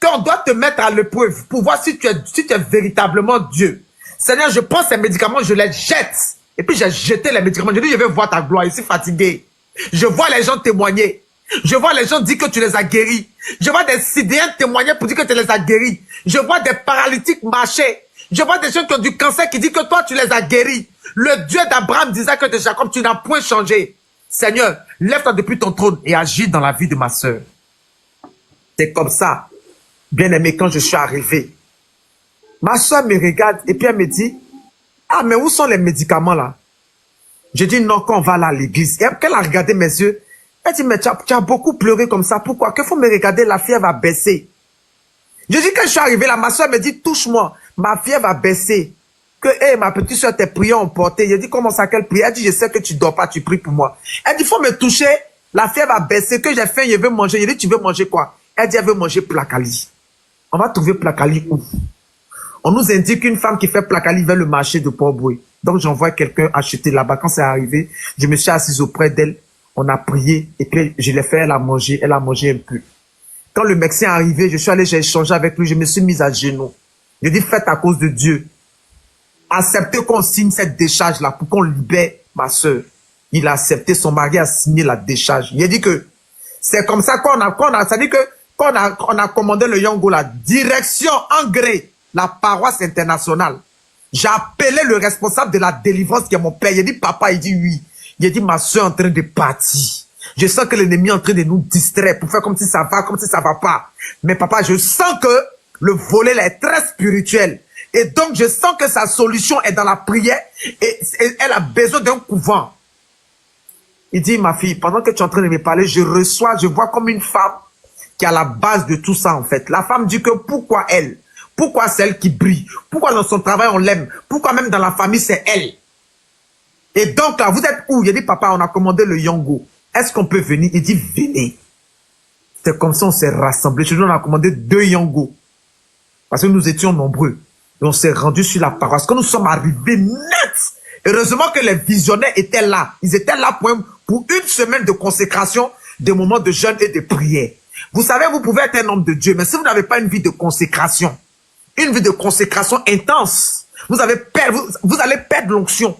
B: qu'on doit te mettre à l'épreuve pour voir si tu es véritablement Dieu. Seigneur, je prends ces médicaments, je les jette. Et puis j'ai jeté les médicaments. Je dis, je vais voir ta gloire. Je suis fatigué. Je vois les gens témoigner. Je vois les gens dire que tu les as guéris. Je vois des Sidéens témoigner pour dire que tu les as guéris. Je vois des paralytiques marcher. Je vois des gens qui ont du cancer qui disent que toi, tu les as guéris. Le Dieu d'Abraham, d'Isaac et de Jacob, tu n'as point changé. Seigneur, lève-toi depuis ton trône et agis dans la vie de ma soeur. C'est comme ça, bien-aimé, quand je suis arrivé. Ma soeur me regarde et puis elle me dit, ah, mais où sont les médicaments là? Je dis, non, quand on va là à l'église. Et après qu'elle a regardé mes yeux, elle dit, mais tu as beaucoup pleuré comme ça. Pourquoi? Qu'il faut me regarder, la fièvre va baisser. Je dis, quand je suis arrivé là, ma soeur me dit, touche-moi, ma fièvre va baisser. Que, hé, ma petite soeur, tes prières ont porté. Je dis, comment ça qu'elle prie? Elle dit, je sais que tu dors pas, tu pries pour moi. Elle dit, faut me toucher, la fièvre va baisser, que j'ai faim, je veux manger. Je dis, tu veux manger quoi? Elle dit, elle veut manger placali. On va trouver placali où? On nous indique qu'une femme qui fait placali vers le marché de Port-Boué. Donc, j'envoie quelqu'un acheter là-bas. Quand c'est arrivé, je me suis assise auprès d'elle. On a prié et puis je l'ai fait, elle a mangé un peu. Quand le médecin est arrivé, je suis allé, j'ai échangé avec lui, je me suis mise à genoux. Je dis, faites à cause de Dieu. Acceptez qu'on signe cette décharge-là pour qu'on libère ma soeur. Il a accepté, son mari a signé la décharge. Il a dit que c'est comme ça c'est-à-dire que quand on a commandé le Yongo, la direction Angré, la paroisse internationale. J'ai appelé le responsable de la délivrance qui est mon père. Il a dit, papa, il dit oui. Il a dit, ma soeur est en train de partir. Je sens que l'ennemi est en train de nous distraire pour faire comme si ça va, comme si ça va pas. Mais papa, je sens que le volet là est très spirituel. Et donc, je sens que sa solution est dans la prière et elle a besoin d'un couvent. Il dit, ma fille, pendant que tu es en train de me parler, je vois comme une femme qui est à la base de tout ça, en fait. La femme dit que pourquoi elle? Pourquoi c'est elle qui brille? Pourquoi dans son travail, on l'aime? Pourquoi même dans la famille, c'est elle? Et donc, là, vous êtes où? Il dit, papa, on a commandé le Yango. Est-ce qu'on peut venir? Il dit, venez. C'est comme ça, on s'est rassemblés. Chez nous, on a commandé 2 Yango. Parce que nous étions nombreux. Et on s'est rendu sur la paroisse. Quand nous sommes arrivés net, heureusement que les visionnaires étaient là. Ils étaient là pour une semaine de consécration, des moments de jeûne et de prière. Vous savez, vous pouvez être un homme de Dieu, mais si vous n'avez pas une vie de consécration, une vie de consécration intense, vous allez perdre l'onction.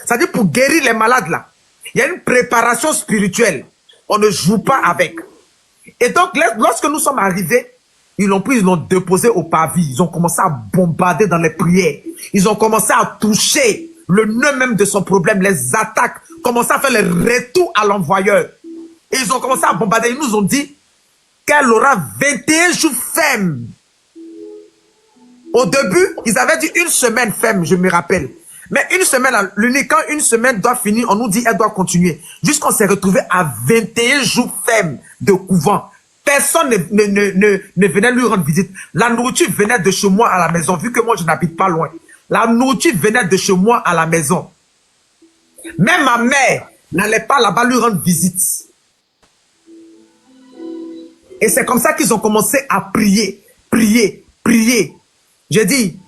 B: C'est-à-dire pour guérir les malades là, il y a une préparation spirituelle. On ne joue pas avec. Et donc, lorsque nous sommes arrivés, ils l'ont pris, ils l'ont déposé au pavis. Ils ont commencé à bombarder dans les prières. Ils ont commencé à toucher le nœud même de son problème, les attaques, commencé à faire les retours à l'envoyeur. Et ils ont commencé à bombarder. Ils nous ont dit qu'elle aura 21 jours fermes. Au début, ils avaient dit une semaine ferme, je me rappelle. Mais une semaine, quand une semaine doit finir, on nous dit qu'elle doit continuer. Jusqu'on s'est retrouvé à 21 jours fermes de couvent. Personne ne venait lui rendre visite. La nourriture venait de chez moi à la maison, vu que moi je n'habite pas loin. La nourriture venait de chez moi à la maison. Même ma mère n'allait pas là-bas lui rendre visite. Et c'est comme ça qu'ils ont commencé à prier, prier, prier. J'ai dit,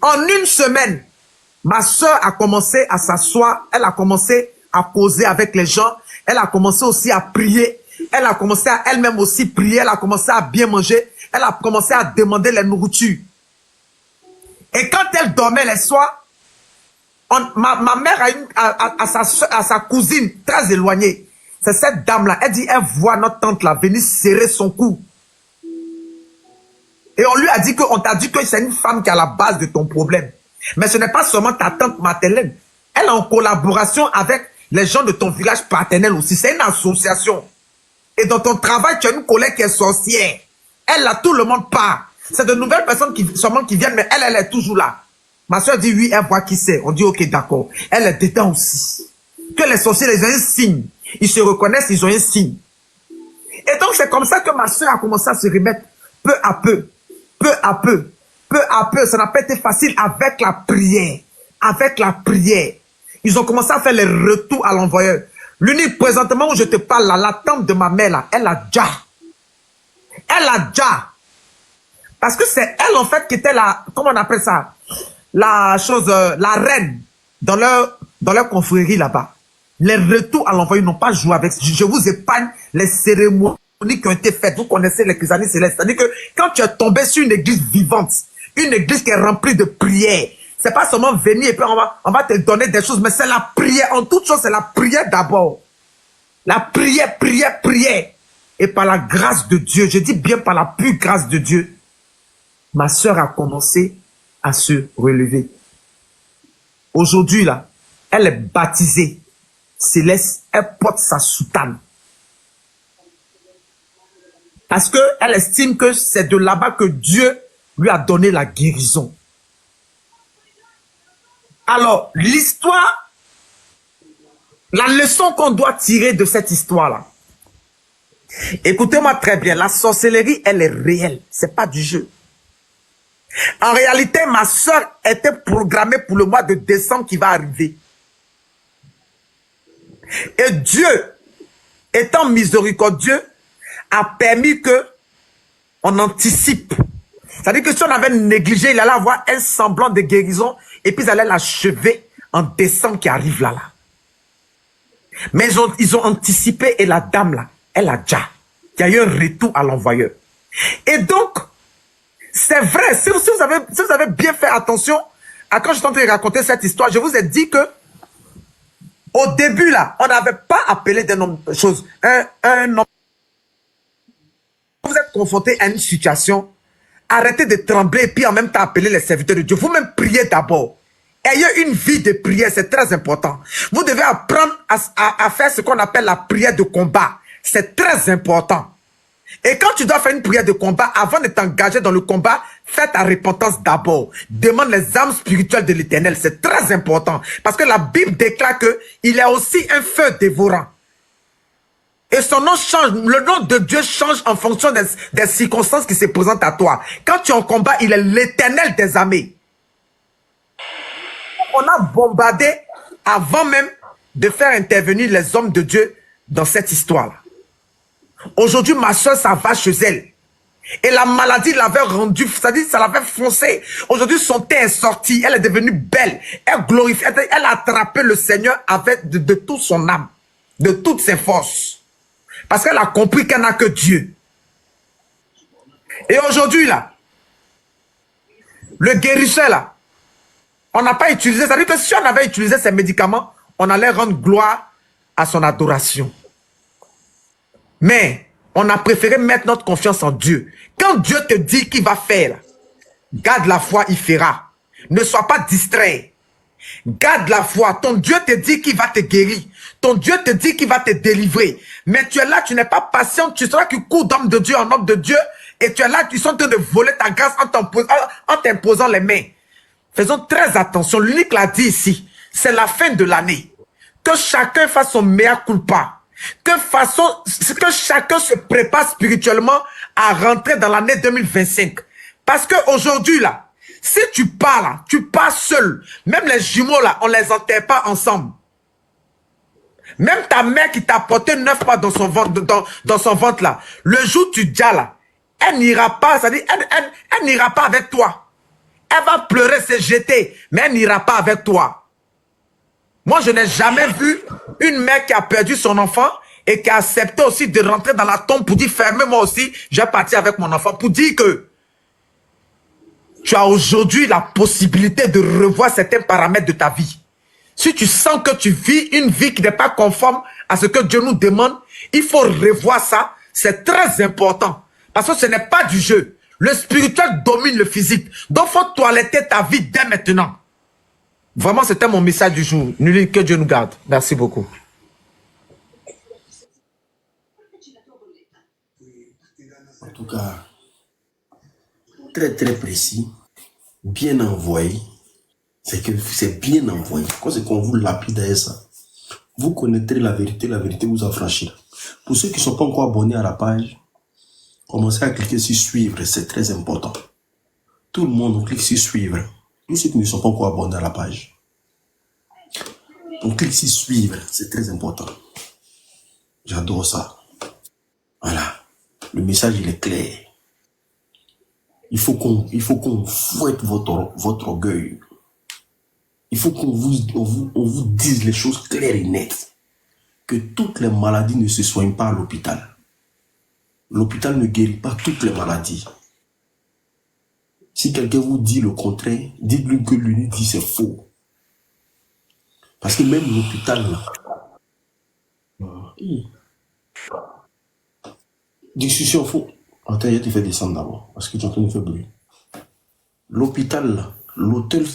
B: en une semaine, ma soeur a commencé à s'asseoir, elle a commencé à causer avec les gens, elle a commencé aussi à prier, elle a commencé à elle-même aussi prier, elle a commencé à bien manger, elle a commencé à demander la nourriture. Et quand elle dormait les soirs, ma mère a sa cousine très éloignée. C'est cette dame-là, elle dit, elle voit notre tante là venir serrer son cou. Et on lui a dit on t'a dit que c'est une femme qui est à la base de ton problème. Mais ce n'est pas seulement ta tante maternelle. Elle est en collaboration avec les gens de ton village paternel aussi. C'est une association. Et dans ton travail, tu as une collègue qui est sorcière. Elle, là, tout le monde part. C'est de nouvelles personnes qui viennent, mais elle est toujours là. Ma soeur dit oui, elle voit qui c'est. On dit ok, d'accord. Elle est dedans aussi. Que les sorciers, ils ont un signe. Ils se reconnaissent, ils ont un signe. Et donc, c'est comme ça que ma soeur a commencé à se remettre peu à peu. Peu à peu. Peu à peu, ça n'a pas été facile avec la prière. Avec la prière. Ils ont commencé à faire les retours à l'envoyeur. L'unique présentement où je te parle là, la tante de ma mère là, elle a déjà. Elle a déjà. Parce que c'est elle en fait qui était la, comment on appelle ça? La chose, la reine dans leur confrérie là-bas. Les retours à l'envoyeur n'ont pas joué avec. Je vous épargne les cérémonies qui ont été faites. Vous connaissez les chrysanthèmes célestes. C'est-à-dire que quand tu es tombé sur une église vivante, une église qui est remplie de prières, c'est pas seulement venir et puis on va te donner des choses, mais c'est la prière. En toute chose, c'est la prière d'abord. La prière, prière, prière. Et par la grâce de Dieu, je dis bien par la pure grâce de Dieu, ma soeur a commencé à se relever. Aujourd'hui, là, elle est baptisée. Céleste, elle porte sa soutane. Parce qu'elle estime que c'est de là-bas que Dieu lui a donné la guérison. Alors, l'histoire, la leçon qu'on doit tirer de cette histoire-là, écoutez-moi très bien, la sorcellerie, elle est réelle, c'est pas du jeu. En réalité, ma soeur était programmée pour le mois de décembre qui va arriver. Et Dieu, étant miséricordieux, a permis que on anticipe. C'est-à-dire que si on avait négligé, il allait avoir un semblant de guérison et puis ils allaient l'achever en décembre qui arrive là. Mais ils ont anticipé et la dame là, elle a déjà. Il y a eu un retour à l'envoyeur. Et donc, c'est vrai, si vous avez bien fait attention à quand je suis en train de raconter cette histoire, je vous ai dit que au début là, on n'avait pas appelé des noms de choses. Un nom. Vous êtes confronté à une situation, arrêtez de trembler et puis en même temps appeler les serviteurs de Dieu. Vous-même priez d'abord. Ayez une vie de prière, c'est très important. Vous devez apprendre à faire ce qu'on appelle la prière de combat. C'est très important. Et quand tu dois faire une prière de combat, avant de t'engager dans le combat, fais ta repentance d'abord. Demande les âmes spirituelles de l'Éternel. C'est très important. Parce que la Bible déclare qu'il est aussi un feu dévorant. Et son nom change. Le nom de Dieu change en fonction des circonstances qui se présentent à toi. Quand tu es en combat, il est l'Éternel des armées. On a bombardé avant même de faire intervenir les hommes de Dieu dans cette histoire-là. Aujourd'hui, ma soeur, ça va chez elle. Et la maladie l'avait rendue, c'est-à-dire ça l'avait foncé. Aujourd'hui, son teint est sorti, elle est devenue belle. Elle glorifie, elle a attrapé le Seigneur avec de toute son âme, de toutes ses forces. Parce qu'elle a compris qu'elle n'a que Dieu. Et aujourd'hui, là, le guérisseur, là, on n'a pas utilisé, c'est-à-dire que si on avait utilisé ces médicaments, on allait rendre gloire à son adoration. Mais on a préféré mettre notre confiance en Dieu. Quand Dieu te dit qu'il va faire, garde la foi, il fera. Ne sois pas distrait. Garde la foi. Ton Dieu te dit qu'il va te guérir. Ton Dieu te dit qu'il va te délivrer. Mais tu es là, tu n'es pas patient. Tu seras qui court d'homme de Dieu en homme de Dieu. Et tu es là, tu es en train de voler ta grâce en t'imposant les mains. Faisons très attention. L'unique l'a dit ici. C'est la fin de l'année. Que chacun fasse son mea culpa. Que chacun se prépare spirituellement à rentrer dans l'année 2025. Parce qu'aujourd'hui, là, si tu pars là, tu pars seul. Même les jumeaux là, on les enterre pas ensemble. Même ta mère qui t'a porté 9 pas dans son ventre, dans son ventre là, le jour où tu dis là, elle n'ira pas, c'est-à-dire, elle n'ira pas avec toi. Elle va pleurer, se jeter, mais elle n'ira pas avec toi. Moi, je n'ai jamais vu une mère qui a perdu son enfant et qui a accepté aussi de rentrer dans la tombe pour dire, fermez-moi aussi, je vais partir avec mon enfant. Pour dire que tu as aujourd'hui la possibilité de revoir certains paramètres de ta vie. Si tu sens que tu vis une vie qui n'est pas conforme à ce que Dieu nous demande, il faut revoir ça. C'est très important. Parce que ce n'est pas du jeu. Le spirituel domine le physique. Donc, il faut toiletter ta vie dès maintenant. Vraiment, c'était mon message du jour. Que Dieu nous garde. Merci beaucoup.
A: En tout cas, très très précis, bien envoyé. C'est que c'est bien envoyé. Quand c'est qu'on vous lapide à ça, vous connaîtrez la vérité vous affranchira. Pour ceux qui ne sont pas encore abonnés à la page, commencez à cliquer sur suivre, c'est très important. Tout le monde clique sur suivre. Tous ceux qui ne sont pas encore abonnés à la page. On clique sur suivre, c'est très important. J'adore ça. Voilà. Le message, il est clair. Il faut qu'on fouette votre orgueil. Il faut qu'on vous dise les choses claires et nettes. Que toutes les maladies ne se soignent pas à l'hôpital. L'hôpital ne guérit pas toutes les maladies. Si quelqu'un vous dit le contraire, dites-lui que lui dit c'est faux. Parce que même l'hôpital, là, discussion faux. Attends, je te fais descendre d'abord, parce que tu es en train de faire bruit. L'hôpital, là, l'hôtel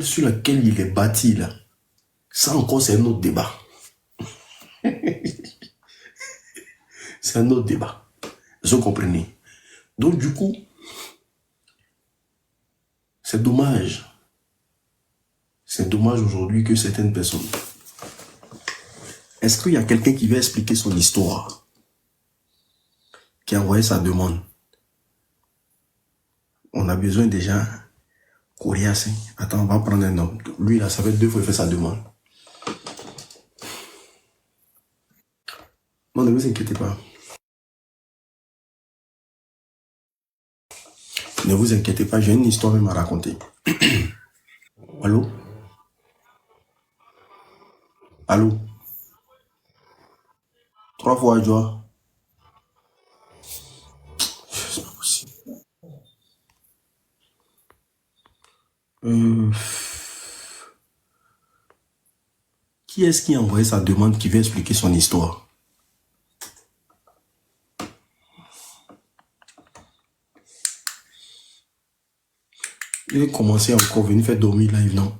A: sur lequel il est bâti, là, ça encore, c'est un autre débat. C'est un autre débat. Vous comprenez? Donc, du coup, c'est dommage. C'est dommage aujourd'hui que certaines personnes... Est-ce qu'il y a quelqu'un qui veut expliquer son histoire? Qui a envoyé sa demande? On a besoin déjà... Coriace. Attends, on va prendre un homme. Lui, là, ça fait 2 fois qu'il fait sa demande. Non, ne vous inquiétez pas. Ne vous inquiétez pas, j'ai une histoire même à raconter. Allô? Allô? 3 fois, Joie. C'est pas possible. Qui est-ce qui a envoyé sa demande qui veut expliquer son histoire? Il a commencé encore, venir faire dormir live, non?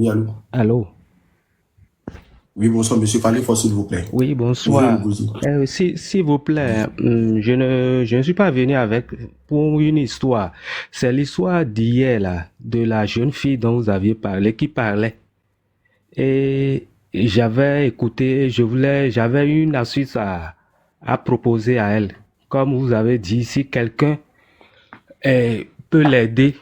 A: Oui, allô?
I: Allô?
A: Oui, bonsoir, monsieur. Parlez fort, s'il vous plaît.
I: Oui,
A: Bonjour,
I: bonsoir.
A: Ngozi.
I: S'il vous plaît, je ne suis pas venu avec pour une histoire. C'est l'histoire d'hier, là, de la jeune fille dont vous aviez parlé, qui parlait. Et j'avais écouté, j'avais une astuce à proposer à elle. Comme vous avez dit, si quelqu'un peut l'aider.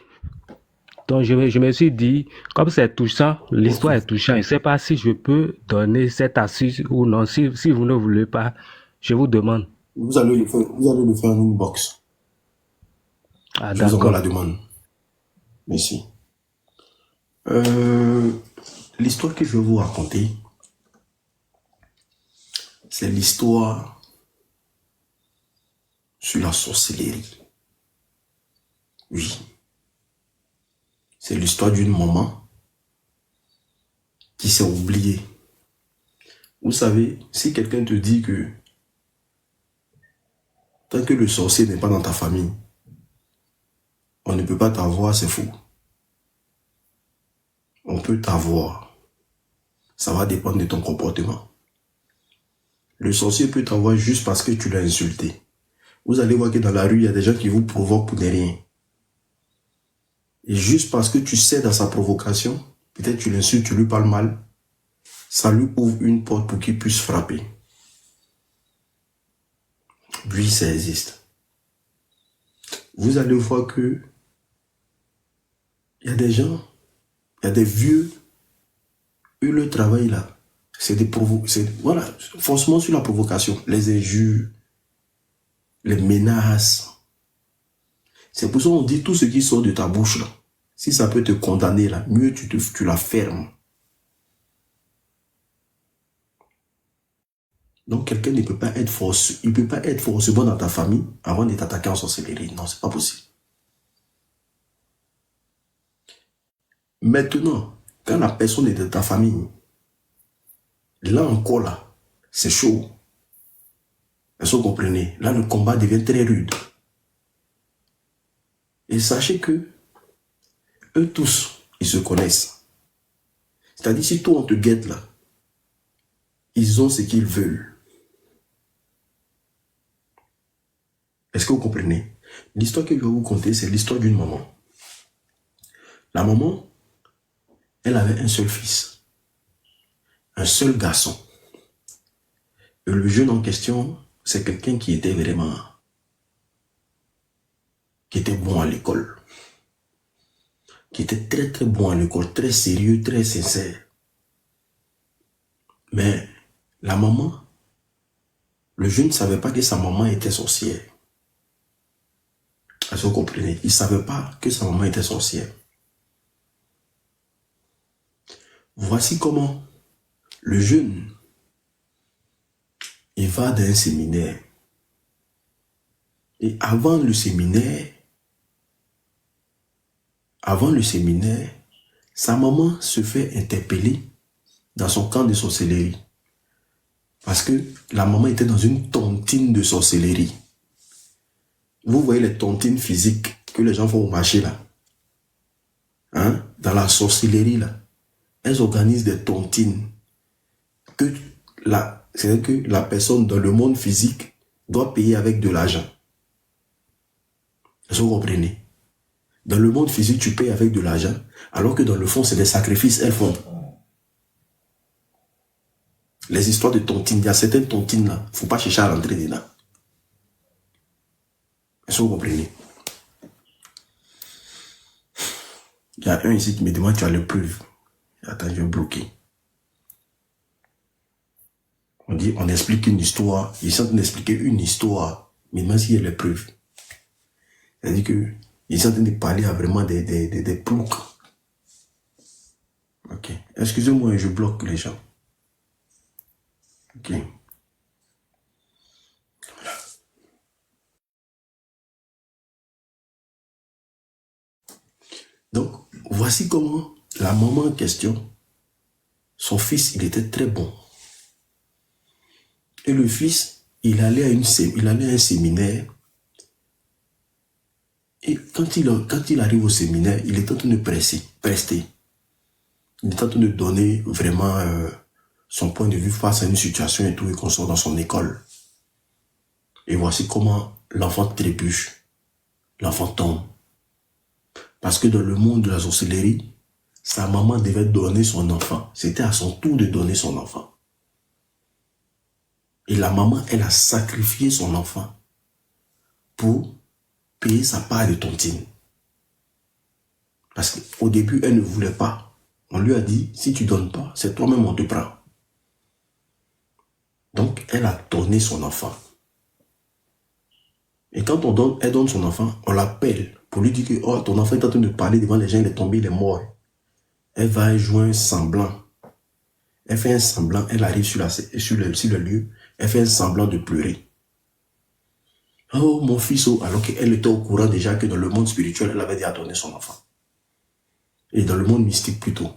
I: Donc, je me suis dit, comme c'est touchant, l'histoire est touchante, je ne sais pas si je peux donner cette astuce ou non. Si vous ne voulez pas, je vous demande.
A: Vous allez le faire en inbox.
I: Ah,
A: Je vous envoie la
I: d'accord.
A: demande. Merci. L'histoire que je vais vous raconter, c'est l'histoire sur la sorcellerie. Oui. C'est l'histoire d'une maman qui s'est oubliée. Vous savez, si quelqu'un te dit que tant que le sorcier n'est pas dans ta famille, on ne peut pas t'avoir, c'est faux. On peut t'avoir. Ça va dépendre de ton comportement. Le sorcier peut t'avoir juste parce que tu l'as insulté. Vous allez voir que dans la rue, il y a des gens qui vous provoquent pour des rien. Et juste parce que tu cèdes à sa provocation, peut-être tu l'insultes, tu lui parles mal, ça lui ouvre une porte pour qu'il puisse frapper. Oui, ça existe. Vous allez voir que il y a des gens, il y a des vieux, eux, le travail là, c'est des provocations. Voilà, forcément sur la provocation, les injures, les menaces. C'est pour ça qu'on dit tout ce qui sort de ta bouche là. Si ça peut te condamner là, mieux tu la fermes. Donc quelqu'un ne peut pas être forcé, il peut pas être forcément dans ta famille avant de t'attaquer en sorcellerie. Non, c'est pas possible. Maintenant, quand la personne est de ta famille, là encore là, c'est chaud. Est-ce que vous comprenez? Là, le combat devient très rude. Et sachez que eux tous, ils se connaissent. C'est-à-dire, si toi on te guette là, ils ont ce qu'ils veulent. Est-ce que vous comprenez? L'histoire que je vais vous conter, c'est l'histoire d'une maman. La maman, elle avait un seul fils, un seul garçon. Et le jeune en question, c'est quelqu'un qui était vraiment, qui était bon à l'école. Qui était très très bon à l'école, très sérieux, très sincère. Mais la maman, le jeune ne savait pas que sa maman était sorcière. Est-ce que vous comprenez? Il ne savait pas que sa maman était sorcière. Voici comment le jeune, il va dans un séminaire. Et avant le séminaire, sa maman se fait interpeller dans son camp de sorcellerie. Parce que la maman était dans une tontine de sorcellerie. Vous voyez les tontines physiques que les gens font au marché là. Hein? Dans la sorcellerie là. Elles organisent des tontines. C'est-à-dire que la personne dans le monde physique doit payer avec de l'argent. Est-ce que vous comprenez? Dans le monde physique, tu payes avec de l'argent, alors que dans le fond, c'est des sacrifices, elles font. Les histoires de tontines, il y a certaines tontines là, il ne faut pas chercher à rentrer dedans. Est-ce que vous comprenez? Il y a un ici qui me demande, tu as le preuve. Attends, je vais bloquer. On explique une histoire, ils sont en train d'expliquer une histoire, mais demande s'il y a les preuves. C'est-à-dire que ils sont en train de parler à vraiment des ploucs. Ok. Excusez-moi, je bloque les gens. Ok. Voilà. Donc, voici comment la maman en question, son fils, il était très bon. Et le fils, il allait à un séminaire. Et quand il arrive au séminaire, il est en train de prester. Il est en train de donner vraiment son point de vue face à une situation et tout, et qu'on sort dans son école. Et voici comment l'enfant trébuche, l'enfant tombe. Parce que dans le monde de la sorcellerie, sa maman devait donner son enfant. C'était à son tour de donner son enfant. Et la maman, elle a sacrifié son enfant pour payer sa part de tontine. Parce qu'au début, elle ne voulait pas. On lui a dit, si tu ne donnes pas, c'est toi-même on te prend. Donc, elle a donné son enfant. Et quand elle donne son enfant, on l'appelle pour lui dire que oh, ton enfant est en train de parler devant les gens, il est tombé, il est mort. Elle va jouer un semblant. Elle fait un semblant, elle arrive sur le lieu, elle fait un semblant de pleurer. Oh, mon fils, oh, alors qu'elle était au courant déjà que dans le monde spirituel, elle avait déjà donné son enfant. Et dans le monde mystique plutôt.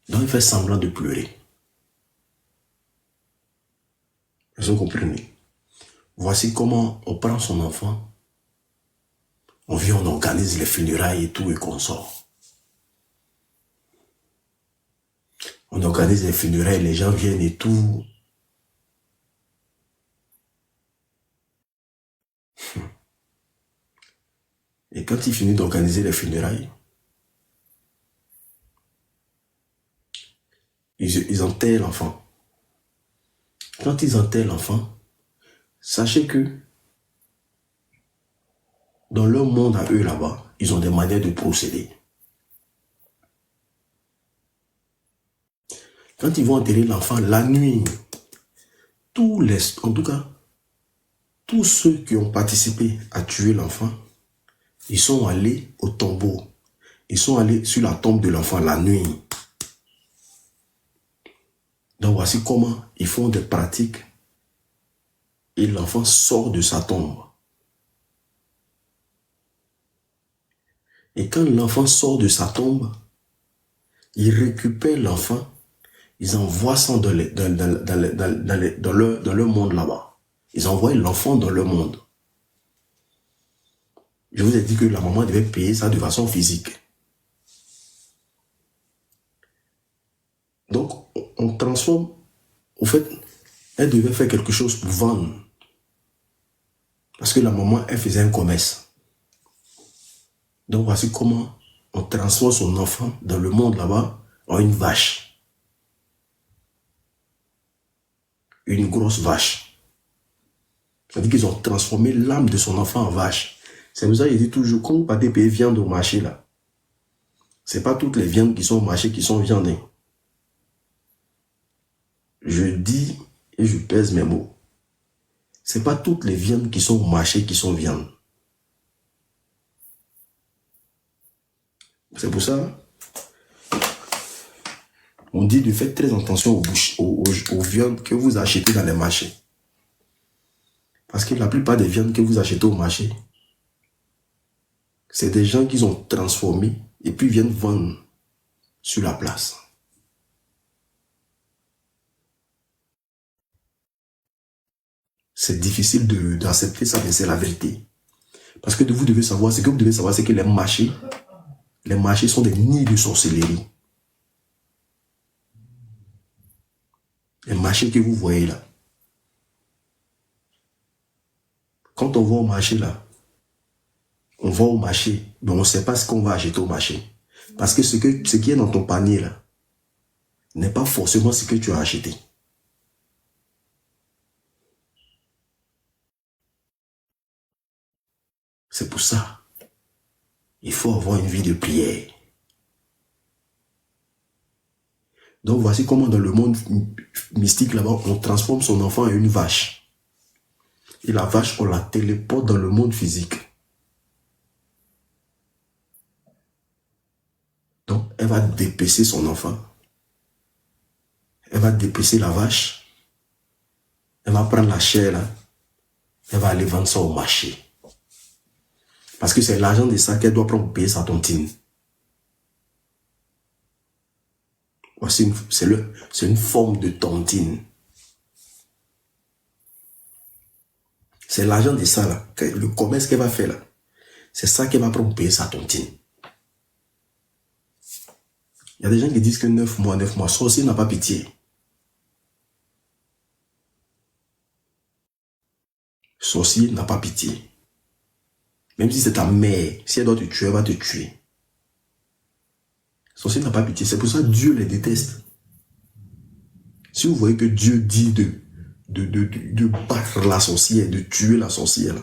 A: Donc, elle fait semblant de pleurer. Vous comprenez? Voici comment on prend son enfant, on vient, on organise les funérailles et tout, et qu'on sort. On organise les funérailles, les gens viennent et tout. Et quand ils finissent d'organiser les funérailles, ils enterrent l'enfant. Quand ils enterrent l'enfant, sachez que dans leur monde à eux là-bas, ils ont des manières de procéder. Quand ils vont enterrer l'enfant la nuit, en tout cas, tous ceux qui ont participé à tuer l'enfant, ils sont allés au tombeau. Ils sont allés sur la tombe de l'enfant la nuit. Donc voici comment ils font des pratiques et l'enfant sort de sa tombe. Et quand l'enfant sort de sa tombe, ils récupèrent l'enfant, ils envoient ça dans leur monde là-bas. Ils envoient l'enfant dans leur monde. Je vous ai dit que la maman devait payer ça de façon physique. Donc, on transforme. Au fait, elle devait faire quelque chose pour vendre. Parce que la maman, elle faisait un commerce. Donc, voici comment on transforme son enfant dans le monde là-bas en une vache. Une grosse vache. C'est-à-dire qu'ils ont transformé l'âme de son enfant en vache. C'est pour ça que je dis toujours, quand vous partez payer viande au marché là, c'est pas toutes les viandes qui sont au marché qui sont viandées. Je dis et je pèse mes mots. C'est pas toutes les viandes qui sont au marché qui sont viandes. C'est pour ça, on dit de faire très attention aux viandes que vous achetez dans les marchés. Parce que la plupart des viandes que vous achetez au marché, c'est des gens qui ont transformé et puis viennent vendre sur la place. C'est difficile d'accepter ça, mais c'est la vérité. Parce que vous devez savoir, ce que vous devez savoir, c'est que les marchés sont des nids de sorcellerie. Les marchés que vous voyez là. Quand on va au marché là, on va au marché, mais on ne sait pas ce qu'on va acheter au marché. Parce que ce qui est dans ton panier là, n'est pas forcément ce que tu as acheté. C'est pour ça, il faut avoir une vie de prière. Donc voici comment dans le monde mystique là-bas, on transforme son enfant en une vache. Et la vache, on la téléporte dans le monde physique. Donc elle va dépecer son enfant. Elle va dépecer la vache. Elle va prendre la chair là. Elle va aller vendre ça au marché. Parce que c'est l'argent de ça qu'elle doit prendre pour payer sa tontine. Voici, c'est une forme de tontine. C'est l'argent de ça là, le commerce qu'elle va faire là. C'est ça qu'elle va prendre pour payer sa tontine. Il y a des gens qui disent que 9 mois, sorcier n'a pas pitié. Sorcier n'a pas pitié. Même si c'est ta mère, si elle doit te tuer, elle va te tuer. Sorcier n'a pas pitié. C'est pour ça que Dieu les déteste. Si vous voyez que Dieu dit de battre la sorcière, de tuer la sorcière,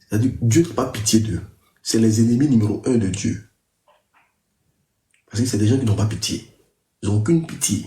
A: c'est-à-dire que Dieu n'a pas pitié d'eux. C'est les ennemis numéro 1 de Dieu. Parce que c'est des gens qui n'ont pas pitié. Ils n'ont aucune pitié.